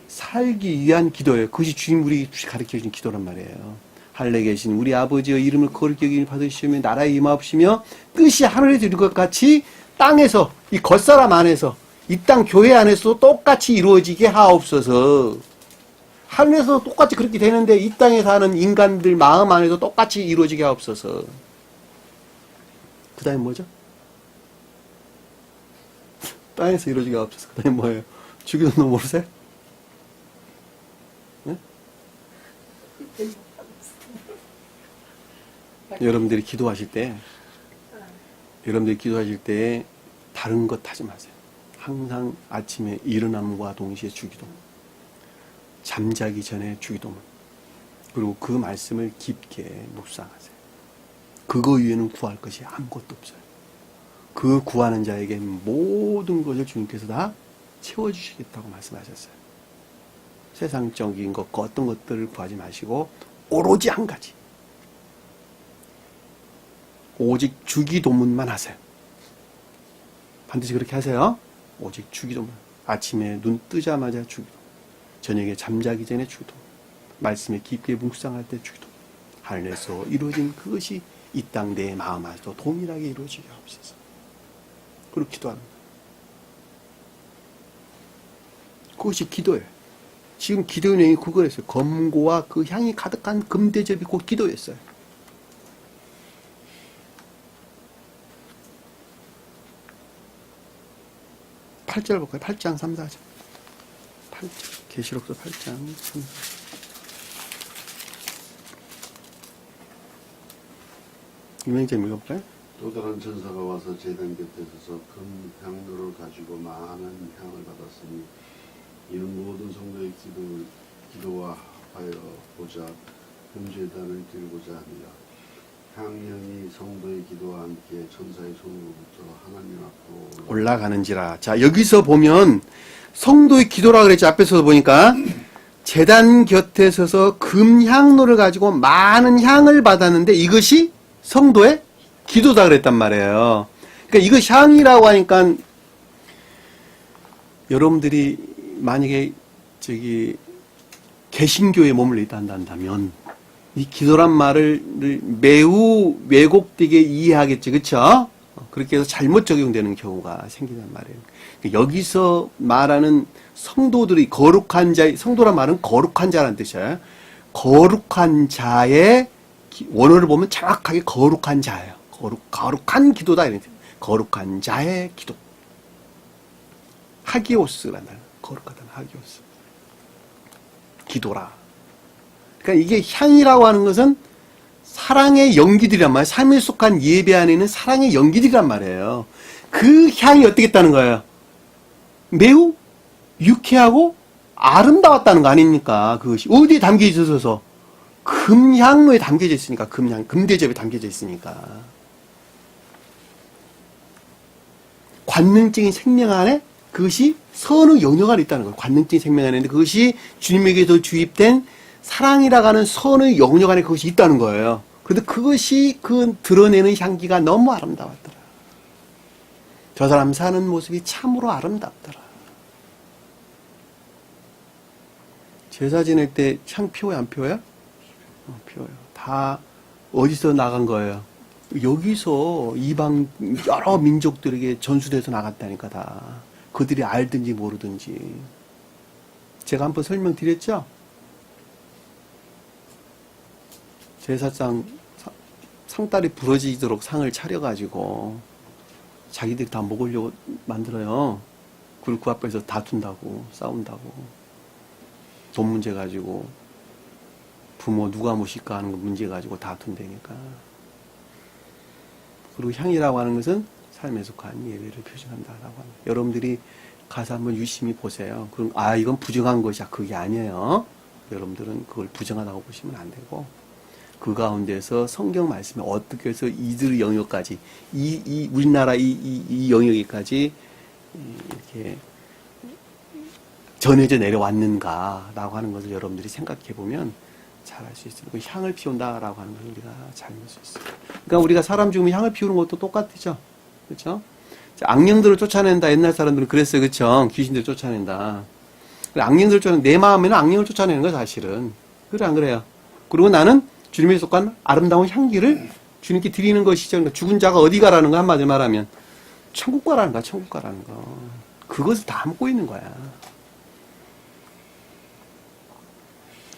살기 위한 기도예요. 그것이 주님 우리 가르쳐 주신 기도란 말이에요. 하늘에 계신 우리 아버지의 이름을 거룩히 여기니 받으시며 나라에 임하옵시며 뜻이 하늘에서 이룬 것 같이 땅에서 이 겉사람 안에서 이 땅 교회 안에서도 똑같이 이루어지게 하옵소서. 하늘에서 똑같이 그렇게 되는데 이 땅에 사는 인간들 마음 안에서 똑같이 이루어지게 하옵소서. 그 다음에 뭐죠? 땅에서 이루어지게 하옵소서. 그 다음에 뭐예요? 주기도 너 모르세요? 네? 여러분들이 기도하실 때 다른 것 하지 마세요. 항상 아침에 일어남과 동시에 주기도, 잠자기 전에 주기도문, 그리고 그 말씀을 깊게 묵상하세요. 그거 위에는 구할 것이 아무것도 없어요. 그 구하는 자에게 모든 것을 주님께서 다 채워주시겠다고 말씀하셨어요. 세상적인 것과 어떤 것들을 구하지 마시고 오로지 한 가지, 오직 주기도문만 하세요. 반드시 그렇게 하세요. 오직 주기도문. 아침에 눈 뜨자마자 주기도문, 저녁에 잠자기 전에 주기도문, 말씀에 깊게 묵상할 때 주기도문. 하늘에서 이루어진 그것이 이 땅 내 마음 안에서 동일하게 이루어지게 하옵소서. 그리고 기도하는 거예요. 그것이 기도예요. 지금 기도의 내용이 그거였어요. 검고와 그 향이 가득한 금대접이 곧 기도였어요. 8절 볼까요? 8장 3, 4절. 8절. 계시록서 8장 3, 4절. 유명점 읽어볼까요? 또 다른 천사가 와서 제단 곁에 서서 금 향로를 가지고 많은 향을 받았으니 이는 모든 성도의 기도와 하여 보자 금제단을 들고자 합니다. 향연이 성도의 기도와 함께 천사의 손으로부터 하나님 앞으로 올라가는지라. 자, 여기서 보면 성도의 기도라 그랬죠. 앞에서 보니까 제단 곁에 서서 금향로를 가지고 많은 향을 받았는데 이것이 성도의 기도다 그랬단 말이에요. 그러니까 이거 향이라고 하니까 여러분들이 만약에 개신교에 머물러 있다 한다면 이 기도란 말을 매우 왜곡되게 이해하겠지, 그렇죠? 그렇게 해서 잘못 적용되는 경우가 생긴단 말이에요. 여기서 말하는 성도들이 거룩한 자, 성도란 말은 거룩한 자라는 뜻이에요. 거룩한 자의 원어를 보면 정확하게 거룩한 자예요. 거룩한 기도다 이런 뜻. 거룩한 자의 기도. 하기오스란 말. 거룩하다는 하기오스. 기도라. 그러니까 이게 향이라고 하는 것은 사랑의 연기들이란 말이에요. 삶에 속한 예배 안에는 사랑의 연기들이란 말이에요. 그 향이 어떻겠다는 거예요? 매우 유쾌하고 아름다웠다는 거 아닙니까? 그것이 어디에 담겨져 있어서? 금향로에 담겨져 있으니까. 금대접에 담겨져 있으니까. 관능적인 생명 안에 그것이 선의 영역 안에 있다는 거예요. 관능적인 생명 안에 있는데 그것이 주님에게서 주입된 사랑이라고 하는 선의 영역 안에 그것이 있다는 거예요. 그런데 그것이 그 드러내는 향기가 너무 아름다웠더라. 저 사람 사는 모습이 참으로 아름답더라. 제사 지낼 때 향 피워요, 안 피워요? 피워요. 다 어디서 나간 거예요? 여기서 이방 여러 민족들에게 전수돼서 나갔다니까 다. 그들이 알든지 모르든지. 제가 한번 설명드렸죠? 제사상 상다리 부러지도록 상을 차려가지고 자기들이 다 먹으려고 만들어요. 그리고 그 앞에서 다툰다고, 싸운다고. 돈 문제 가지고, 부모 누가 모실까 하는 거 문제 가지고 다툰다니까. 그리고 향이라고 하는 것은 삶에 속한 예배를 표시한다라고 합니다. 여러분들이 가서 한번 유심히 보세요. 그럼, 이건 부정한 것이야. 그게 아니에요. 여러분들은 그걸 부정하다고 보시면 안 되고, 그 가운데서 성경 말씀에 어떻게 해서 이들 영역까지, 우리나라 이 영역에까지 이렇게 전해져 내려왔는가라고 하는 것을 여러분들이 생각해 보면 잘 알 수 있어요. 그 향을 피운다라고 하는 걸 우리가 잘 알 수 있어요. 그러니까 우리가 사람 죽으면 향을 피우는 것도 똑같죠. 그렇죠? 악령들을 쫓아낸다. 옛날 사람들은 그랬어요. 그렇죠? 귀신들을 쫓아낸다. 악령들을 쫓아내는, 내 마음에는 악령을 쫓아내는 거야, 사실은. 그래, 안 그래요? 그리고 나는 주님에 속한 아름다운 향기를 주님께 드리는 것이죠. 그러니까 죽은 자가 어디 가라는 거, 한마디로 말하면. 천국 가라는 거야, 천국 가라는 거. 그것을 다 담고 있는 거야.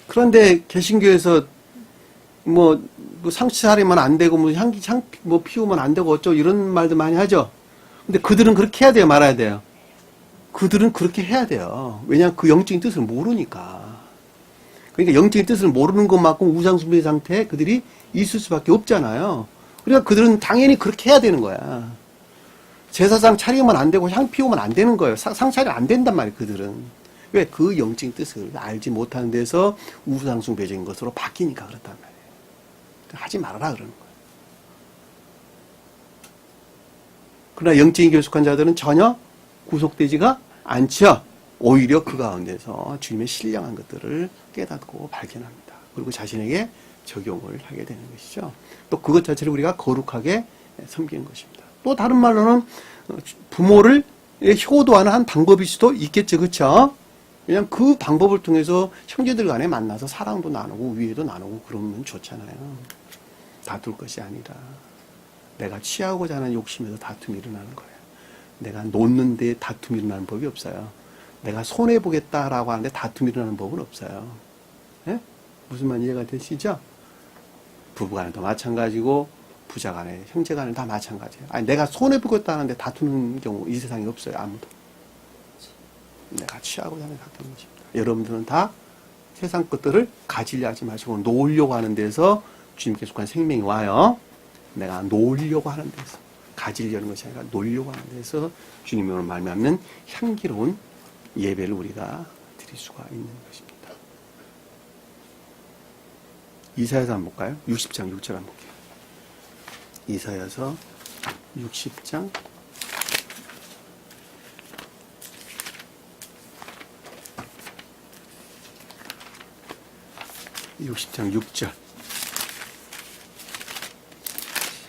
그런데 개신교에서 뭐 상치 차리면 안 되고, 뭐 피우면 안 되고, 어쩌고 이런 말도 많이 하죠. 근데 그들은 그렇게 해야 돼요, 말아야 돼요? 그들은 그렇게 해야 돼요. 왜냐하면 그 영적인 뜻을 모르니까. 그러니까 영적인 뜻을 모르는 것만큼 우상숭배 상태에 그들이 있을 수밖에 없잖아요. 그러니까 그들은 당연히 그렇게 해야 되는 거야. 제사상 차리면 안 되고 향 피우면 안 되는 거예요. 상 차리면 안 된단 말이에요, 그들은. 왜? 그 영적인 뜻을 알지 못하는 데서 우상숭배적인 것으로 바뀌니까 그렇단 말이에요. 하지 말아라 그러는 거예요. 그러나 영적인 교숙한 자들은 전혀 구속되지가 않죠. 오히려 그 가운데서 주님의 신령한 것들을 깨닫고 발견합니다. 그리고 자신에게 적용을 하게 되는 것이죠. 또 그것 자체를 우리가 거룩하게 섬기는 것입니다. 또 다른 말로는 부모를 효도하는 한 방법일 수도 있겠죠. 그렇죠? 그냥 그 방법을 통해서 형제들 간에 만나서 사랑도 나누고 위해도 나누고 그러면 좋잖아요. 다툴 것이 아니라 내가 취하고자 하는 욕심에서 다툼이 일어나는 거예요. 내가 놓는데 다툼이 일어나는 법이 없어요. 내가 손해보겠다라고 하는데 다툼이 일어나는 법은 없어요. 예? 무슨 말 이해가 되시죠? 부부간에도 마찬가지고 부자간에 형제간에 다 마찬가지예요. 아니 내가 손해보겠다 하는데 다투는 경우 이 세상에 없어요. 아무도. 내가 취하고자 하는 다투는 것입니다. 여러분들은 다 세상 것들을 가지려 하지 마시고 놓으려고 하는 데서 주님께 속한 생명이 와요. 내가 놓으려고 하는 데서 가지려는 것이 아니라 놓으려고 하는 데서 주님으로 말미암는 향기로운 예배를 우리가 드릴 수가 있는 것입니다. 이사야서 한번 볼까요? 60장 6절 한번 볼게요. 이사야서 60장 6절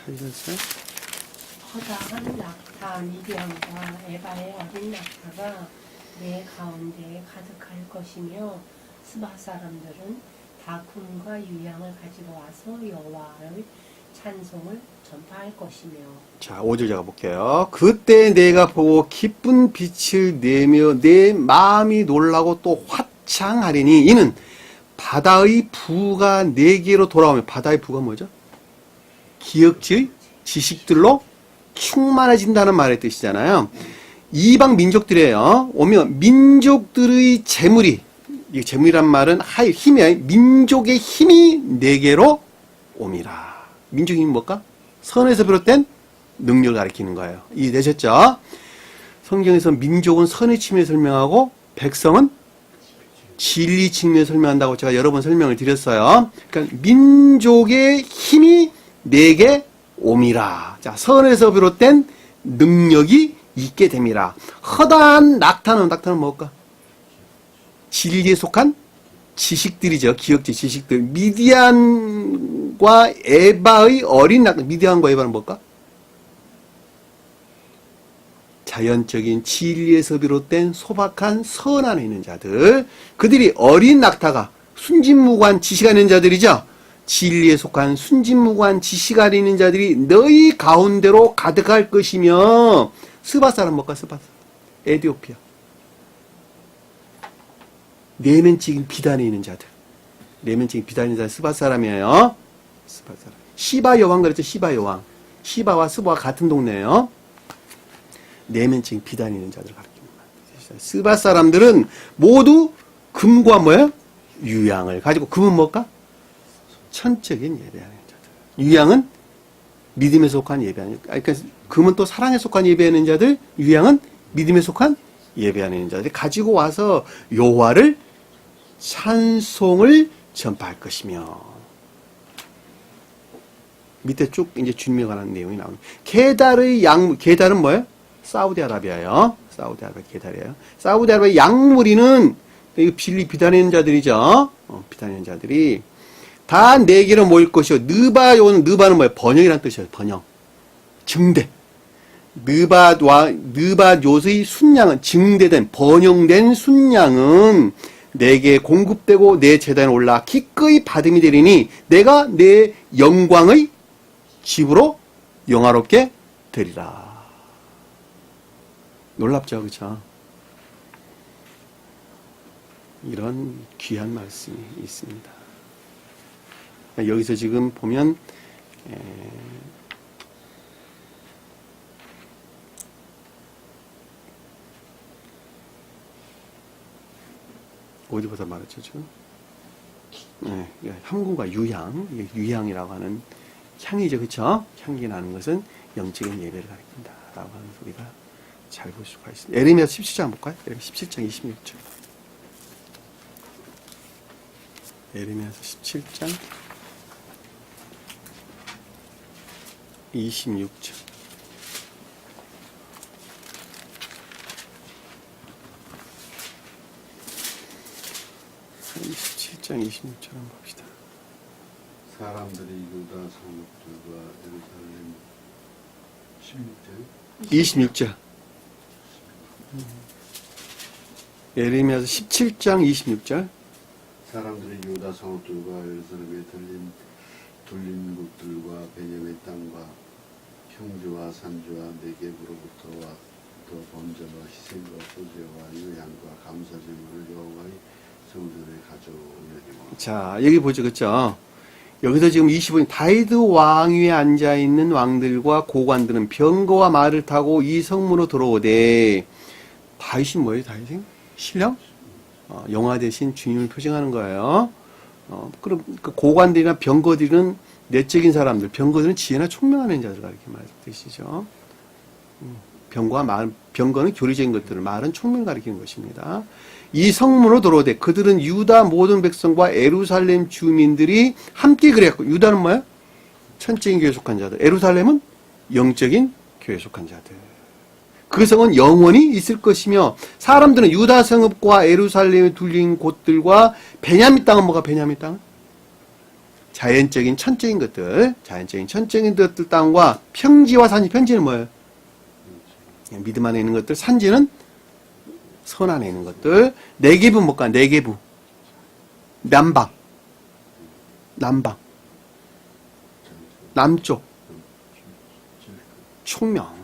찾으셨어요? 허다한 낙타 미디안과 에바의 어린 낙타가 내 가운데에 가득할 것이며 스바 사람들은 다금과 유향을 가지고 와서 여호와의 찬송을 전파할 것이며. 자, 5절 제가 볼게요. 그때 내가 보고 기쁜 빛을 내며 내 마음이 놀라고 또 화창하리니 이는 바다의 부가 내게로 돌아오며. 바다의 부가 뭐죠? 기억질, 지식들로 충만해진다는 말의 뜻이잖아요. 이방 민족들이에요. 오면 민족들의 재물이, 이 재물이란 말은 힘이에요. 민족의 힘이 내게로 옴이라. 민족의 힘이 뭘까? 선에서 비롯된 능력을 가리키는 거예요. 이해되셨죠? 성경에서 민족은 선의 측면에 설명하고 백성은 진리 측면에 설명한다고 제가 여러 번 설명을 드렸어요. 그러니까 민족의 힘이 내게 옴이라. 자, 선에서 비롯된 능력이 있게 됨이라. 허다한 낙타는 뭘까? 진리에 속한 지식들이죠. 기억지 지식들. 미디안과 에바의 어린 낙타. 미디안과 에바는 뭘까? 자연적인 진리에서 비롯된 소박한 선 안에 있는 자들. 그들이 어린 낙타가 순진무구한 지식 안에 있는 자들이죠. 진리에 속한 순진무구한 지식 안에 있는 자들이 너희 가운데로 가득할 것이며. 스바 사람 뭘까? 스바 사람. 에티오피아. 내면적인 비단에 있는 자들. 내면적인 비단에 있는 자들 스바 사람이에요. 스바 사람. 시바 여왕 그랬죠. 시바 여왕. 시바와 스바와 같은 동네예요. 내면적인 비단 있는 자들 가리킵니다. 스바 사람들은 모두 금과 뭐예요? 유향을 가지고, 금은 뭘까? 천적인 예배하는 자들. 유향은 믿음에 속한 예배하는 자들. 그러니까 금은 또 사랑에 속한 예배하는 자들, 유향은 믿음에 속한 예배하는 자들이 가지고 와서 여호와를 찬송을 전파할 것이며, 밑에 쭉 이제 주님에 관한 내용이 나옵니다. 게달의 약물, 게달은 뭐예요? 사우디아라비아예요. 사우디아라비아 게달이에요. 사우디아라비아 약물이는 이거 비단하는 자들이죠. 비단하는 자들이 다 네개로 모일 것이요. 느바는 뭐예요? 번영이라는 뜻이에요. 번영. 증대. 느바요의 순양은 증대된 번영된 순양은 내게 공급되고 내 제단에 올라 기꺼이 받음이 되리니 내가 내 영광의 집으로 영화롭게 되리라. 놀랍죠, 그렇죠? 이런 귀한 말씀이 있습니다. 여기서 지금 보면 어디보다 말했죠, 지금? 향구가 유향, 유향이라고 하는 향이죠, 그렇죠? 향기 나는 것은 영적인 예배를 가리킨다 라고 하는 우리가 잘 볼 수가 있습니다. 에레미야 17장 볼까요? 에레미야 17장 26절. 에레미야서 17장 26절. 17장 26절 한번 봅시다. 사람들이 유다 성읍들과 예루살렘 16절 26절. 에레미야서 17장 26절. 사람들이 유다 성읍들과 예루살렘에 둘린 곳들과 베냐민 땅과 평지와 산지와 네겝으로부터 또 번제와 희생과 소제와 유향과 감사제물을 여호와의 성전에 가져오려니와. 자, 여기 보죠, 그렇죠? 여기서 지금 25년 다윗 왕 위에 앉아 있는 왕들과 고관들은 병거와 말을 타고 이 성문으로 들어오되, 다윗이 뭐예요? 다윗이 신령? 영화 대신 주님을 표징하는 거예요. 그럼 그 고관들이나 병거들은 내적인 사람들, 병거들은 지혜나 총명한 자들 이렇게 말뜻이죠. 병거는 교리적인 것들을, 말은 총명을 가리키는 것입니다. 이 성문으로 들어오되 그들은 유다 모든 백성과 예루살렘 주민들이 함께 그랬고, 유다는 뭐야? 천적인 교회에 속한 자들, 예루살렘은 영적인 교회에 속한 자들. 그 성은 영원히 있을 것이며, 사람들은 유다 성읍과 예루살렘에 둘린 곳들과 베냐민 땅은 뭐가 베냐민 땅은? 자연적인 천적인 것들, 천적인 것들 땅과 평지와 산지, 평지는 뭐예요? 믿음 안에 있는 것들, 산지는 선 안에 있는 것들, 네겝은 뭘까? 네겝, 남방, 남쪽, 총명한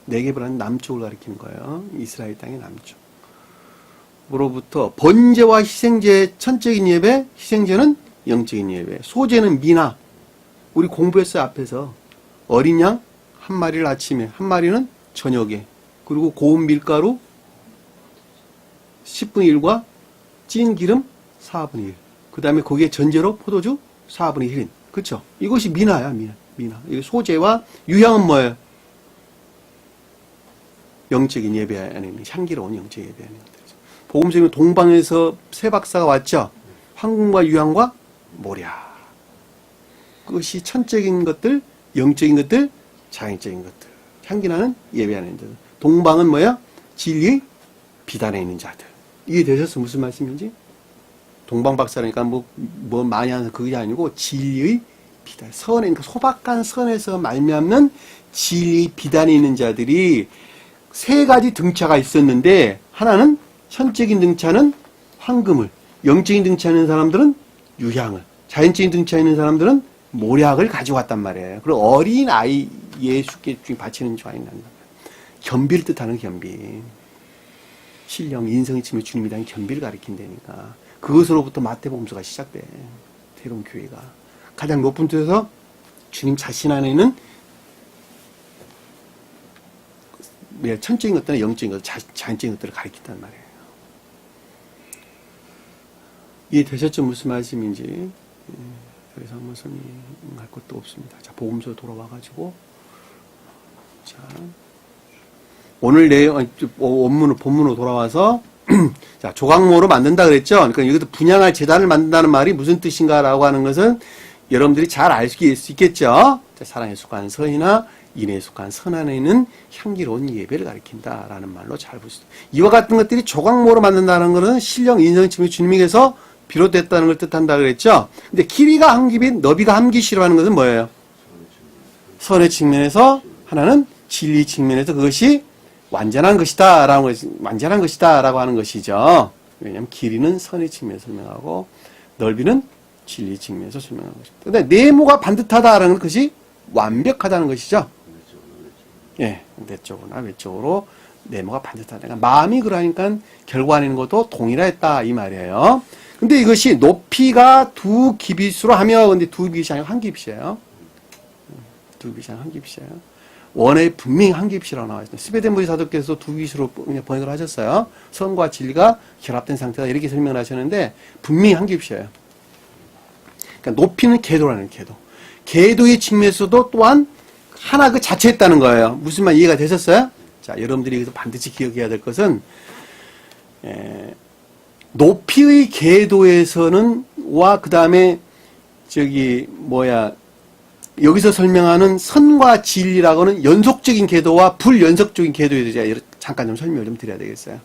네겝이라는 남쪽을 가리키는 거예요. 이스라엘 땅의 남쪽. 으로부터 번제와 희생제, 천적인 예배, 희생제는 영적인 예배, 소제는 미나. 우리 공부했어요, 앞에서. 어린 양 한 마리를 아침에, 한 마리는 저녁에, 그리고 고운 밀가루 10분의 1과 찐 기름 4분의 1. 그 다음에 거기에 전제로 포도주 4분의 1인. 그쵸? 이것이 미나야, 미나. 이 소제와 유향은 뭐예요? 영적인 예배 안에 있는, 향기로운 영적인 예배 안에 있는 것들이죠. 복음서에 동방에서 세 박사가 왔죠? 황금과 유향과 모략. 그것이 천적인 것들, 영적인 것들, 자연적인 것들. 향기나는 예배 안에 있는 자들. 동방은 뭐야? 진리의 비단에 있는 자들. 이해되셨어? 무슨 말씀인지? 동방 박사라니까 뭐 많이 하는 그게 아니고 진리의 비단. 선에, 그러니까 소박한 선에서 말미암는 진리의 비단에 있는 자들이 세 가지 등차가 있었는데, 하나는 천적인 등차는 황금을, 영적인 등차는 사람들은 유향을, 자연적인 등차 있는 사람들은 모략을 가져왔단 말이에요. 그리고 어린 아이 예수께 바치는 좌인 난다. 겸비를 뜻하는 겸비. 신령, 인성이 치며 주님이 대한 겸비를 가리킨다니까. 그것으로부터 마태복음서가 시작돼. 새로운 교회가. 가장 높은 뜻에서 주님 자신 안에 있는 천적인 것들은 영적인 것, 자연적인 것들을 가리킨단 말이에요. 이해되셨죠? 무슨 말씀인지. 더 이상 뭐 설명할 것도 없습니다. 자, 복음서 돌아와가지고. 자, 오늘 내용, 본문으로 돌아와서, 자, 조각모로 만든다 그랬죠? 그러니까 여기서 분양할 재단을 만든다는 말이 무슨 뜻인가라고 하는 것은 여러분들이 잘 알 수 있겠죠? 자, 사랑에 속한 선이나 인에 속한 선 안에 있는 향기로운 예배를 가리킨다라는 말로 잘 보시죠. 이와 같은 것들이 조각모로 만든다는 것은 신령, 인성, 침의 주님에게서 비롯됐다는 걸 뜻한다 그랬죠? 근데 길이가 한 깁인 너비가 한 깁이라고 하는 것은 뭐예요? 선의 측면에서 하나는 진리 측면에서 그것이 완전한 것이다라고 하는 것이죠. 왜냐하면 길이는 선의 측면에서 설명하고 넓이는 진리 측면에서 설명하는 것입니다. 근데 네모가 반듯하다라는 것이 완벽하다는 것이죠. 예, 내적으로나 외적으로 네모가 반듯하다. 그러니까 마음이 그러니까 결과하는 것도 동일했다 이 말이에요. 근데 이것이 높이가 2규빗으로 하며 근데 2규빗이 아니고 1규빗이에요. 2규빗이 아니고 1규빗이에요. 원에 분명히 1규빗이라고 나와 있어요. 스베덴부리 사도께서 2규빗으로 번역을 하셨어요. 선과 진리가 결합된 상태다 이렇게 설명을 하셨는데 분명히 1규빗이에요. 그러니까 높이는 궤도라는 궤도. 궤도의 측면에서도 또한 하나 그 자체였다는 거예요. 무슨 말 이해가 되셨어요? 자, 여러분들이 여기서 반드시 기억해야 될 것은 높이의 궤도에서는 그 다음에 여기서 설명하는 선과 진리라고는 연속적인 궤도와 불연속적인 궤도에 대해서 잠깐 좀 설명을 좀 드려야 되겠어요.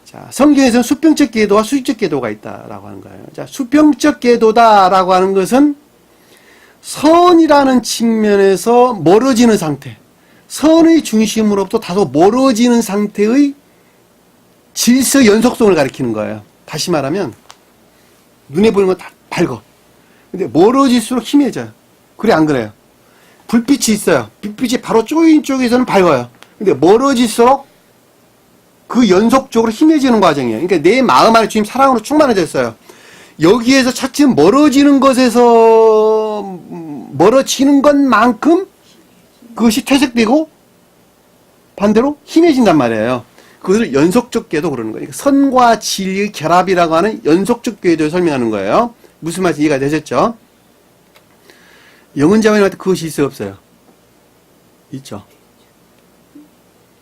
자, 성경에서는 수평적 궤도와 수직적 궤도가 있다라고 하는 거예요. 자, 수평적 궤도다라고 하는 것은 선이라는 측면에서 멀어지는 상태, 선의 중심으로부터 다소 멀어지는 상태의 질서 연속성을 가리키는 거예요. 다시 말하면 눈에 보이는 건 다 밝어. 근데 멀어질수록 희미해져요. 그래 안 그래요? 불빛이 있어요. 불빛이 바로 쪼인 쪽에서는 밝아요. 근데 멀어질수록 그 연속적으로 희미해지는 과정이에요. 그러니까 내 마음 안에 주님 사랑으로 충만해졌어요. 여기에서 차츰 멀어지는 것만큼 그것이 퇴색되고 반대로 희미해진단 말이에요. 그것을 연속적 궤도 그러는 거예요. 선과 진리의 결합이라고 하는 연속적 궤도를 설명하는 거예요. 무슨 말인지 이해가 되셨죠? 영혼자매님한테 그것이 있어요, 없어요? 있죠.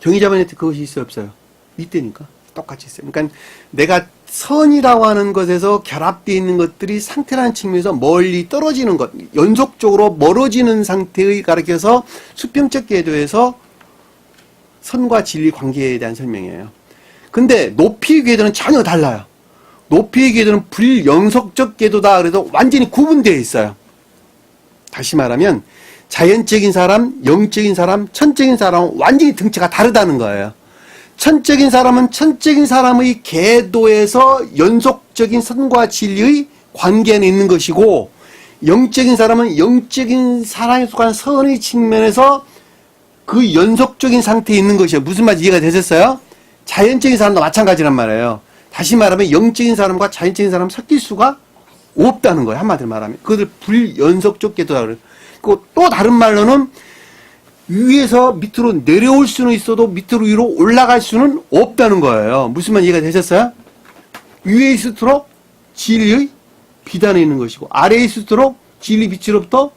경희자매님한테 그것이 있어요, 없어요? 있다니까. 똑같이 있어요. 그러니까 내가 선이라고 하는 것에서 결합되어 있는 것들이 상태라는 측면에서 멀리 떨어지는 것, 연속적으로 멀어지는 상태의 가르쳐서 수평적 궤도에서 선과 진리 관계에 대한 설명이에요. 근데 높이 궤도는 전혀 달라요. 높이의 궤도는 불연속적 궤도다 그래서 완전히 구분되어 있어요. 다시 말하면 자연적인 사람, 영적인 사람, 천적인 사람은 완전히 등치가 다르다는 거예요. 천적인 사람은 천적인 사람의 궤도에서 연속적인 선과 진리의 관계 안에 있는 것이고, 영적인 사람은 영적인 사랑에 속한 선의 측면에서 그 연속적인 상태에 있는 것이에요. 무슨 말인지 이해가 되셨어요? 자연적인 사람도 마찬가지란 말이에요. 다시 말하면 영적인 사람과 자연적인 사람은 섞일 수가 없다는 거예요. 한마디로 말하면. 그것을 불연속적 궤도다 그래요. 또 다른 말로는 위에서 밑으로 내려올 수는 있어도 밑으로 위로 올라갈 수는 없다는 거예요. 무슨 말 이해가 되셨어요? 위에 있을수록 진리의 비단에 있는 것이고 아래에 있을수록 진리 빛으로부터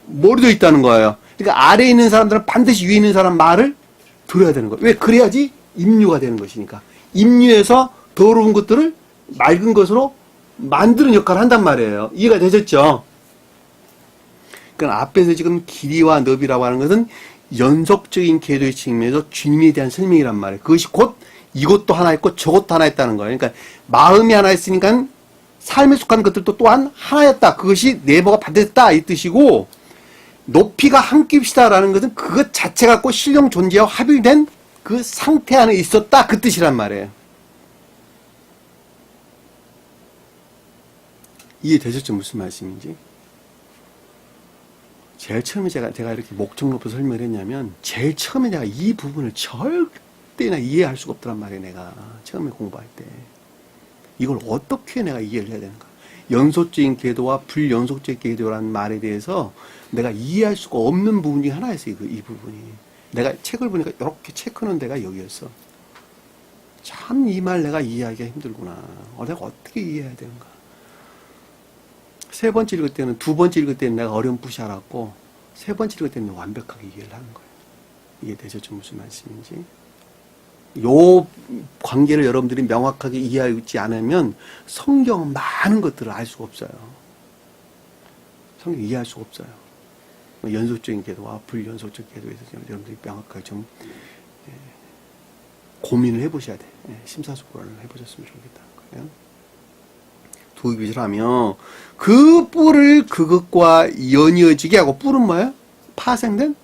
멀어져 있다는 거예요. 그러니까 아래에 있는 사람들은 반드시 위에 있는 사람 말을 들어야 되는 거예요. 왜? 그래야지 임류가 되는 것이니까. 임류해서 더러운 것들을 맑은 것으로 만드는 역할을 한단 말이에요. 이해가 되셨죠? 그러니까 앞에서 지금 길이와 너비라고 하는 것은 연속적인 궤도의 측면에서 주님에 대한 설명이란 말이에요. 그것이 곧 이것도 하나 있고 저것도 하나 있다는 거예요. 그러니까 마음이 하나 있으니까 삶에 속한 것들도 또한 하나였다. 그것이 네모가 반대됐다 이 뜻이고, 높이가 한 뼘이다라는 것은 그것 자체 갖고 신령 존재와 합일된 그 상태 안에 있었다 그 뜻이란 말이에요. 이해되셨죠? 무슨 말씀인지? 제일 처음에 제가 이렇게 목적 높여 설명을 했냐면, 제일 처음에 내가 이 부분을 절대나 이해할 수가 없더란 말이에요. 내가 처음에 공부할 때 이걸 어떻게 내가 이해를 해야 되는가. 연속적인 궤도와 불연속적인 궤도라는 말에 대해서 내가 이해할 수가 없는 부분 중에 하나였어요. 이 부분이. 내가 책을 보니까 이렇게 체크는 데가 여기였어. 참 이 말 내가 이해하기가 힘들구나. 내가 어떻게 이해해야 되는가. 세 번째 읽을 때는, 두 번째 읽을 때는 내가 어렴풋이 알았고, 세 번째 읽을 때는 완벽하게 이해를 하는 거예요. 이해되셨죠? 무슨 말씀인지. 요 관계를 여러분들이 명확하게 이해하지 않으면 성경 많은 것들을 알 수가 없어요. 성경 이해할 수가 없어요. 연속적인 궤도와 불연속적 궤도에서 여러분들이 명확하게 좀 고민을 해보셔야 돼. 심사숙고를 해보셨으면 좋겠다. 도입을 하며 그 뿔을 그것과 연이어지게 하고, 뿔은 뭐예요? 파생된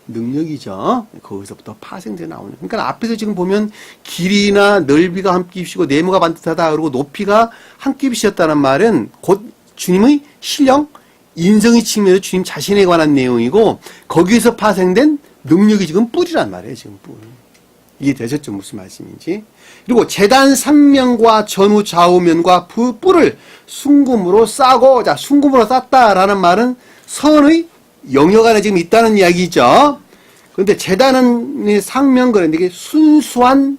능력이죠. 거기서부터 파생돼 나오는. 그러니까 앞에서 지금 보면 길이나 넓이가 한 뼘이시고 네모가 반듯하다 그러고 높이가 한 뼘이셨다는 말은 곧 주님의 신령, 인성의 측면에서 주님 자신에 관한 내용이고, 거기에서 파생된 능력이 지금 뿔이란 말이에요. 지금 뿔. 이해되셨죠? 무슨 말씀인지. 그리고 제단 3면과 전후 좌우면과 그 뿔을 순금으로 싸고, 자, 순금으로 쌌다라는 말은 선의 영역 안에 지금 있다는 이야기죠. 그런데 제단은 상면 그랬는데 이게 순수한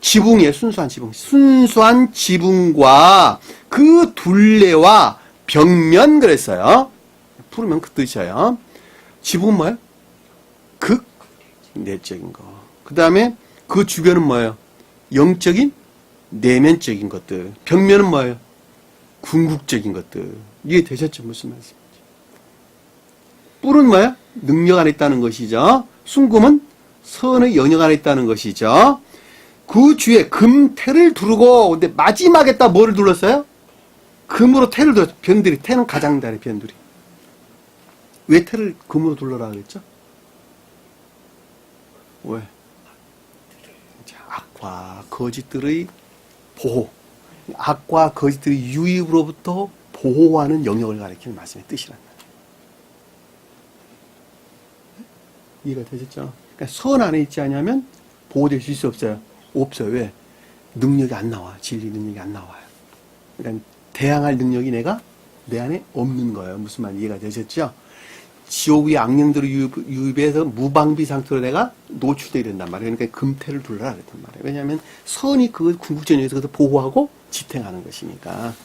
지붕이에요. 순수한 지붕. 순수한 지붕과 그 둘레와 벽면 그랬어요. 풀으면 그 뜻이에요. 지붕은 뭐예요? 극 내적인 거. 그 다음에 그 주변은 뭐예요? 영적인 내면적인 것들. 벽면은 뭐예요? 궁극적인 것들. 이해되셨죠? 무슨 말씀? 뿔은 뭐야? 능력 안에 있다는 것이죠. 순금은 선의 영역 안에 있다는 것이죠. 그 주에 금태를 두르고, 근데 마지막에 딱 뭐를 둘렀어요? 금으로 태를 둘렀어요. 변들이. 태는 가장 다른 변들이. 왜 태를 금으로 둘러라 그랬죠? 왜? 악과 거짓들의 보호. 악과 거짓들의 유입으로부터 보호하는 영역을 가리키는 말씀의 뜻이란 말이에요. 이해가 되셨죠? 그러니까 선 안에 있지 않으면 보호될 수 있어요, 없어요? 없어요. 왜? 능력이 안 나와. 진리 능력이 안 나와요. 그러니까 대항할 능력이 내 안에 없는 거예요. 무슨 말 이해가 되셨죠? 지옥의 악령들을 유입해서 무방비 상태로 내가 노출되게 된단 말이에요. 그러니까 금태를 둘러라 그랬단 말이에요. 왜냐하면 선이 그 궁극전에서 그것을 보호하고 지탱하는 것이니까.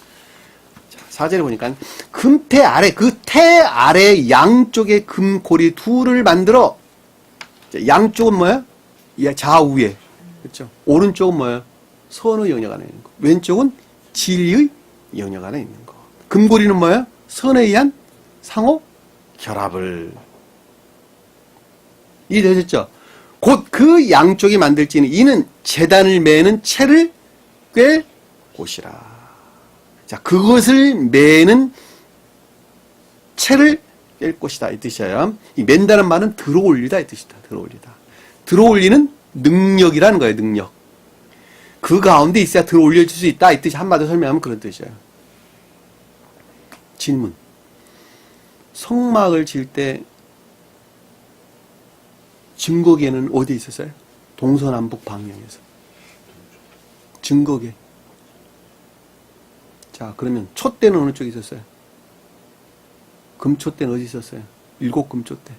자, 4절에 보니까 금태 아래, 그 태 아래 양쪽에 금고리 둘을 만들어. 양쪽은 뭐예요? 좌우에. 그렇죠? 오른쪽은 뭐예요? 선의 영역 안에 있는 거. 왼쪽은 진리의 영역 안에 있는 거. 금고리는 뭐예요? 선에 의한 상호 결합을. 이해되셨죠? 곧 그 양쪽이 만들지는 이는 제단을 매는 채를 꿰 곳이라. 자, 그것을 매는 채를 깰 것이다 이 뜻이에요. 이 맨다는 말은 들어올리다 이 뜻이다. 들어올리다. 들어올리는 능력이라는 거예요. 능력. 그 가운데 있어야 들어올려질 수 있다 이 뜻이. 한마디로 설명하면 그런 뜻이에요. 질문. 성막을 질 때 증거계는 어디에 있었어요? 동서남북 방향에서. 증거계. 자, 그러면 촛대는 어느 쪽에 있었어요? 금촛대는 어디 있었어요? 7 금촛대.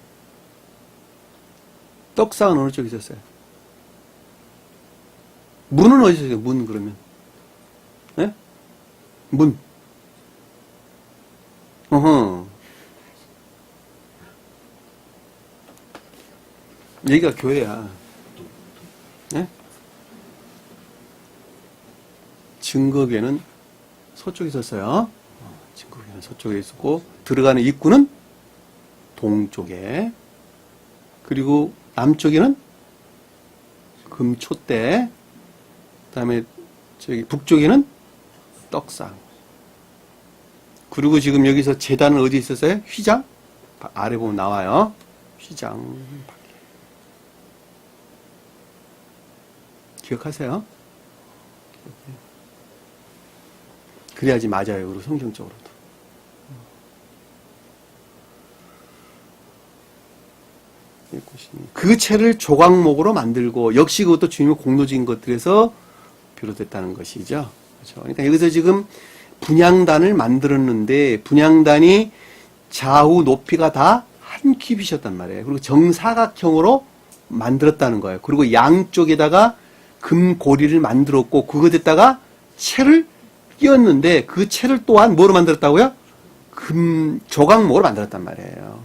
떡상은 어느 쪽에 있었어요? 문은 어디 있었어요? 문 그러면? 예? 문. 어허. 여기가 교회야. 예? 증거계는 서쪽에 있었어요. 증거계는 서쪽에 있었고, 들어가는 입구는 동쪽에, 그리고 남쪽에는 금촛대, 그 다음에 저기 북쪽에는 떡상. 그리고 지금 여기서 제단은 어디 있었어요? 휘장? 아래 보면 나와요. 휘장. 기억하세요? 그래야지 맞아요. 그리고 성경적으로도. 그 채를 조각목으로 만들고, 역시 그것도 주님의 공로적인 것들에서 비롯됐다는 것이죠. 그렇죠? 그러니까 여기서 지금 분향단을 만들었는데 분향단이 좌우 높이가 다 한 큐빗이었단 말이에요. 그리고 정사각형으로 만들었다는 거예요. 그리고 양쪽에다가 금고리를 만들었고 그것에다가 채를 끼웠는데 그 채를 또한 뭐로 만들었다고요? 금 조각목으로 만들었단 말이에요.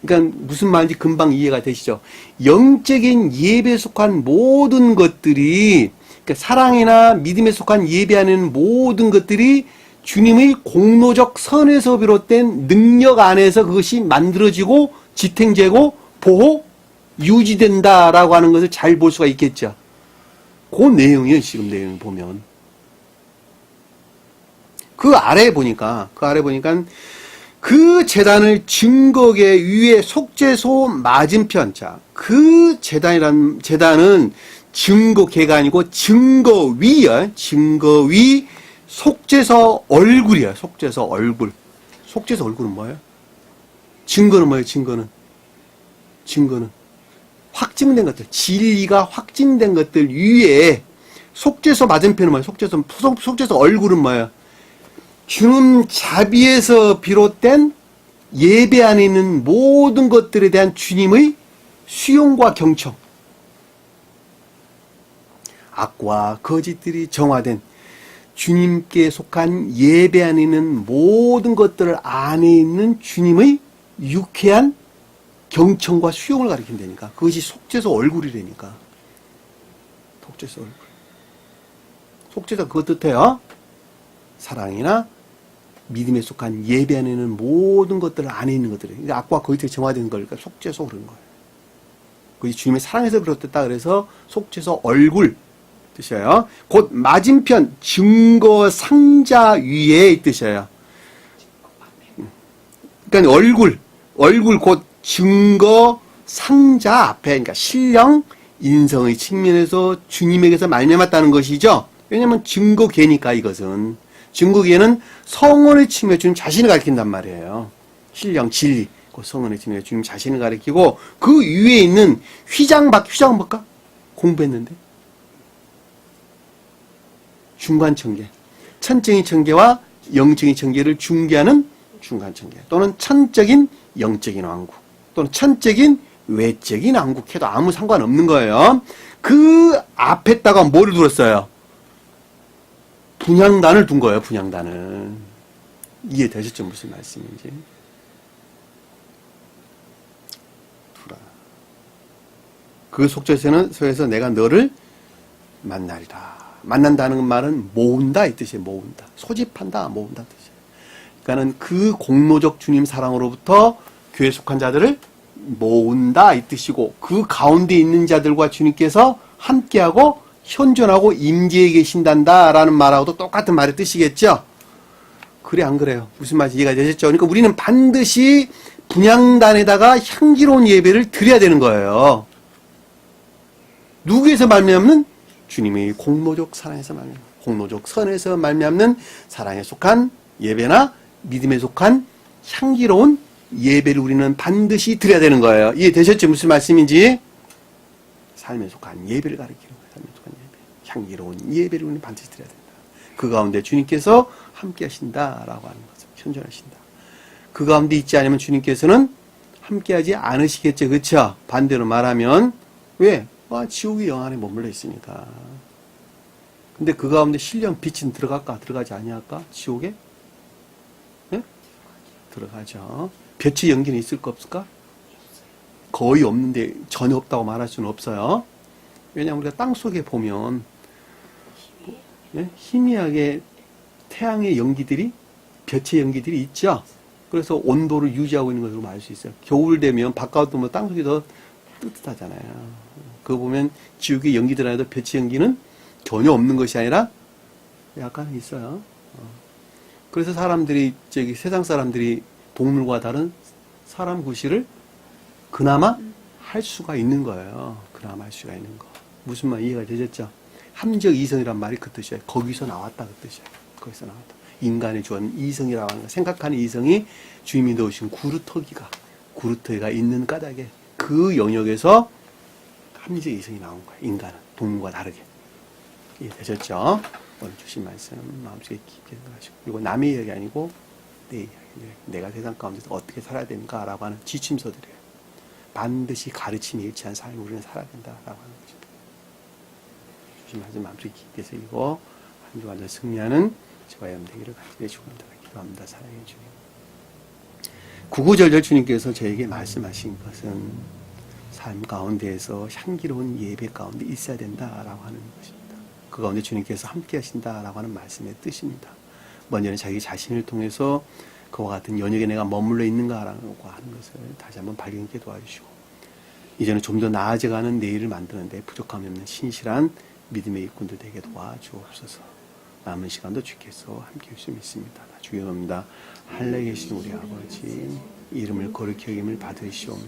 그러니까 무슨 말인지 금방 이해가 되시죠? 영적인 예배에 속한 모든 것들이 그러니까 사랑이나 믿음에 속한 예배 안에는 모든 것들이 주님의 공로적 선에서 비롯된 능력 안에서 그것이 만들어지고 지탱되고 보호, 유지된다라고 하는 것을 잘 볼 수가 있겠죠. 그 내용이에요. 지금 내용 보면. 그 아래에 보니까 그 제단을 증거계 위에 속죄소 맞은편. 자, 그 제단은 증거계가 아니고 증거위야. 증거위 속죄소 얼굴이야. 속죄소 얼굴. 속죄소 얼굴은 뭐예요? 증거는 뭐예요? 증거는 확증된 것들, 진리가 확증된 것들 위에 속죄소 맞은편은 뭐예요? 속죄소 얼굴은 뭐예요? 주님 자비에서 비롯된 예배 안에 있는 모든 것들에 대한 주님의 수용과 경청. 악과 거짓들이 정화된 주님께 속한 예배 안에 있는 모든 것들 안에 있는 주님의 유쾌한 경청과 수용을 가리킨다니까. 그것이 속죄소 얼굴이라니까. 속죄소 얼굴. 속죄소 그것 뜻해요. 사랑이나 믿음에 속한 예배 안에 있는 모든 것들 안에 있는 것들이 악과 거짓에 정화된 거니까 속죄소 그런 거예요. 그것이 주님의 사랑에서 비롯됐다 그래서 속죄소 얼굴 뜻이에요. 곧 맞은편 증거 상자 위에 이 뜻이에요. 그러니까 얼굴 곧 증거 상자 앞에 그러니까 신령 인성의 측면에서 주님에게서 말미암았다는 것이죠. 왜냐하면 증거계니까 이것은 증거계는 성원의 측면에 주님 자신을 가리킨단 말이에요. 신령 진리 그 성원의 측면에 주님 자신을 가리키고 그 위에 있는 휘장 볼까? 공부했는데 중간청계 천적인 청계와 영적인 청계를 중개하는 중간청계 또는 천적인 영적인 왕국 또는 천적인 외적인 왕국해도 아무 상관없는 거예요. 그 앞에다가 뭐를 둘었어요? 분향단을 둔 거예요. 분향단을. 이해되셨죠? 무슨 말씀인지. 두라. 그 속죄소에서 내가 너를 만나리라. 만난다는 말은 모은다 이 뜻이에요. 모은다. 소집한다. 모은다 뜻이에요. 그러니까는 그 공로적 주님 사랑으로부터 교회에 속한 자들을 모은다 이 뜻이고 그 가운데 있는 자들과 주님께서 함께하고 현존하고 임재해 계신단다라는 말하고도 똑같은 말의 뜻이겠죠. 그래 안 그래요? 무슨 말인지 이해가 되셨죠? 그러니까 우리는 반드시 분향단에다가 향기로운 예배를 드려야 되는 거예요. 누구에서 말미암는? 주님의 공로적 사랑에서 말미암는 공로적 선에서 말미암는 사랑에 속한 예배나 믿음에 속한 향기로운 예배를 우리는 반드시 드려야 되는 거예요. 이해되셨죠? 무슨 말씀인지? 삶에 속한 예배를 가리키는 거예요. 삶에 속한 예배. 향기로운 예배를 우리는 반드시 드려야 된다. 그 가운데 주님께서 함께 하신다라고 하는 거죠. 현존하신다. 그 가운데 있지 않으면 주님께서는 함께 하지 않으시겠죠. 그렇죠? 반대로 말하면 왜? 지옥의 영 안에 머물러 있으니까. 근데 그 가운데 신령 빛은 들어갈까? 들어가지 아니할까? 지옥에? 네? 들어가죠. 빛의 연기는 있을까 없을까? 거의 없는데 전혀 없다고 말할 수는 없어요. 왜냐하면 우리가 땅 속에 보면 네? 희미하게 태양의 연기들이 빛의 연기들이 있죠. 그래서 온도를 유지하고 있는 것으로 알 수 있어요. 겨울 되면 바깥으로 보면 땅 속이 더 뜨뜻하잖아요. 그거 보면 지옥의 연기들 안에도 빛의 연기는 전혀 없는 것이 아니라 약간 있어요. 그래서 사람들이 세상 사람들이 동물과 다른 사람 구실을 그나마 할 수가 있는 거예요. 그나마 할 수가 있는 거. 무슨 말 이해가 되셨죠? 함적 이성이란 말이 그 뜻이에요. 거기서 나왔다 그 뜻이에요. 거기서 나왔다. 인간의 주어는 이성이라고 하는 거. 생각하는 이성이 주님이 넣으신 구루터기가 있는 까닭에 그 영역에서 함적 이성이 나온 거예요. 인간은 동물과 다르게. 이해되셨죠? 오늘 주신 말씀 마음속에 깊게 생각하시고, 그리고 남의 이야기 아니고 내 이야기, 내가 세상 가운데서 어떻게 살아야 되는가라고 하는 지침서들이에요. 반드시 가르침에 일치한 삶을 우리는 살아야 된다라고 하는 것입니다. 주신 말씀 마음속에 깊게 새기고 한 주 완전 승리하는 저와 여러분 되기를 간절히 축원합니다. 기도합니다. 사랑해 주님. 구구절절 주님께서 저에게 말씀하신 것은 삶 가운데에서 향기로운 예배 가운데 있어야 된다라고 하는 것입니다. 그 가운데 주님께서 함께 하신다라고 하는 말씀의 뜻입니다. 먼저는 자기 자신을 통해서 그와 같은 연역에 내가 머물러 있는가라고 하는 것을 다시 한번 발견하게 도와주시고, 이제는 좀 더 나아져가는 내일을 만드는데 부족함이 없는 신실한 믿음의 일꾼들 되게 도와주옵소서. 남은 시간도 주께서 함께 할 수 믿습니다. 주기도합니다. 하늘에 계신 우리 아버지, 이름을 거룩히 여김을 받으시오며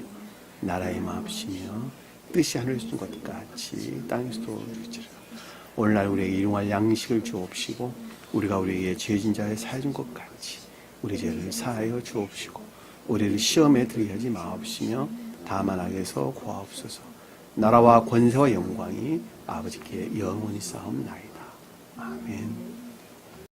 나라의 마옵시며 뜻이 하늘에서 준 것 같이 땅에서도 이루어지리라. 오늘날 우리에게 일용할 양식을 주옵시고, 우리가 우리에게 죄진 자의 사해준 것 같이 우리 죄를 사하여 주옵시고, 우리를 시험에 들게 하지 마옵시며 다만 악에서 구하옵소서. 나라와 권세와 영광이 아버지께 영원히 쌓옵나이다.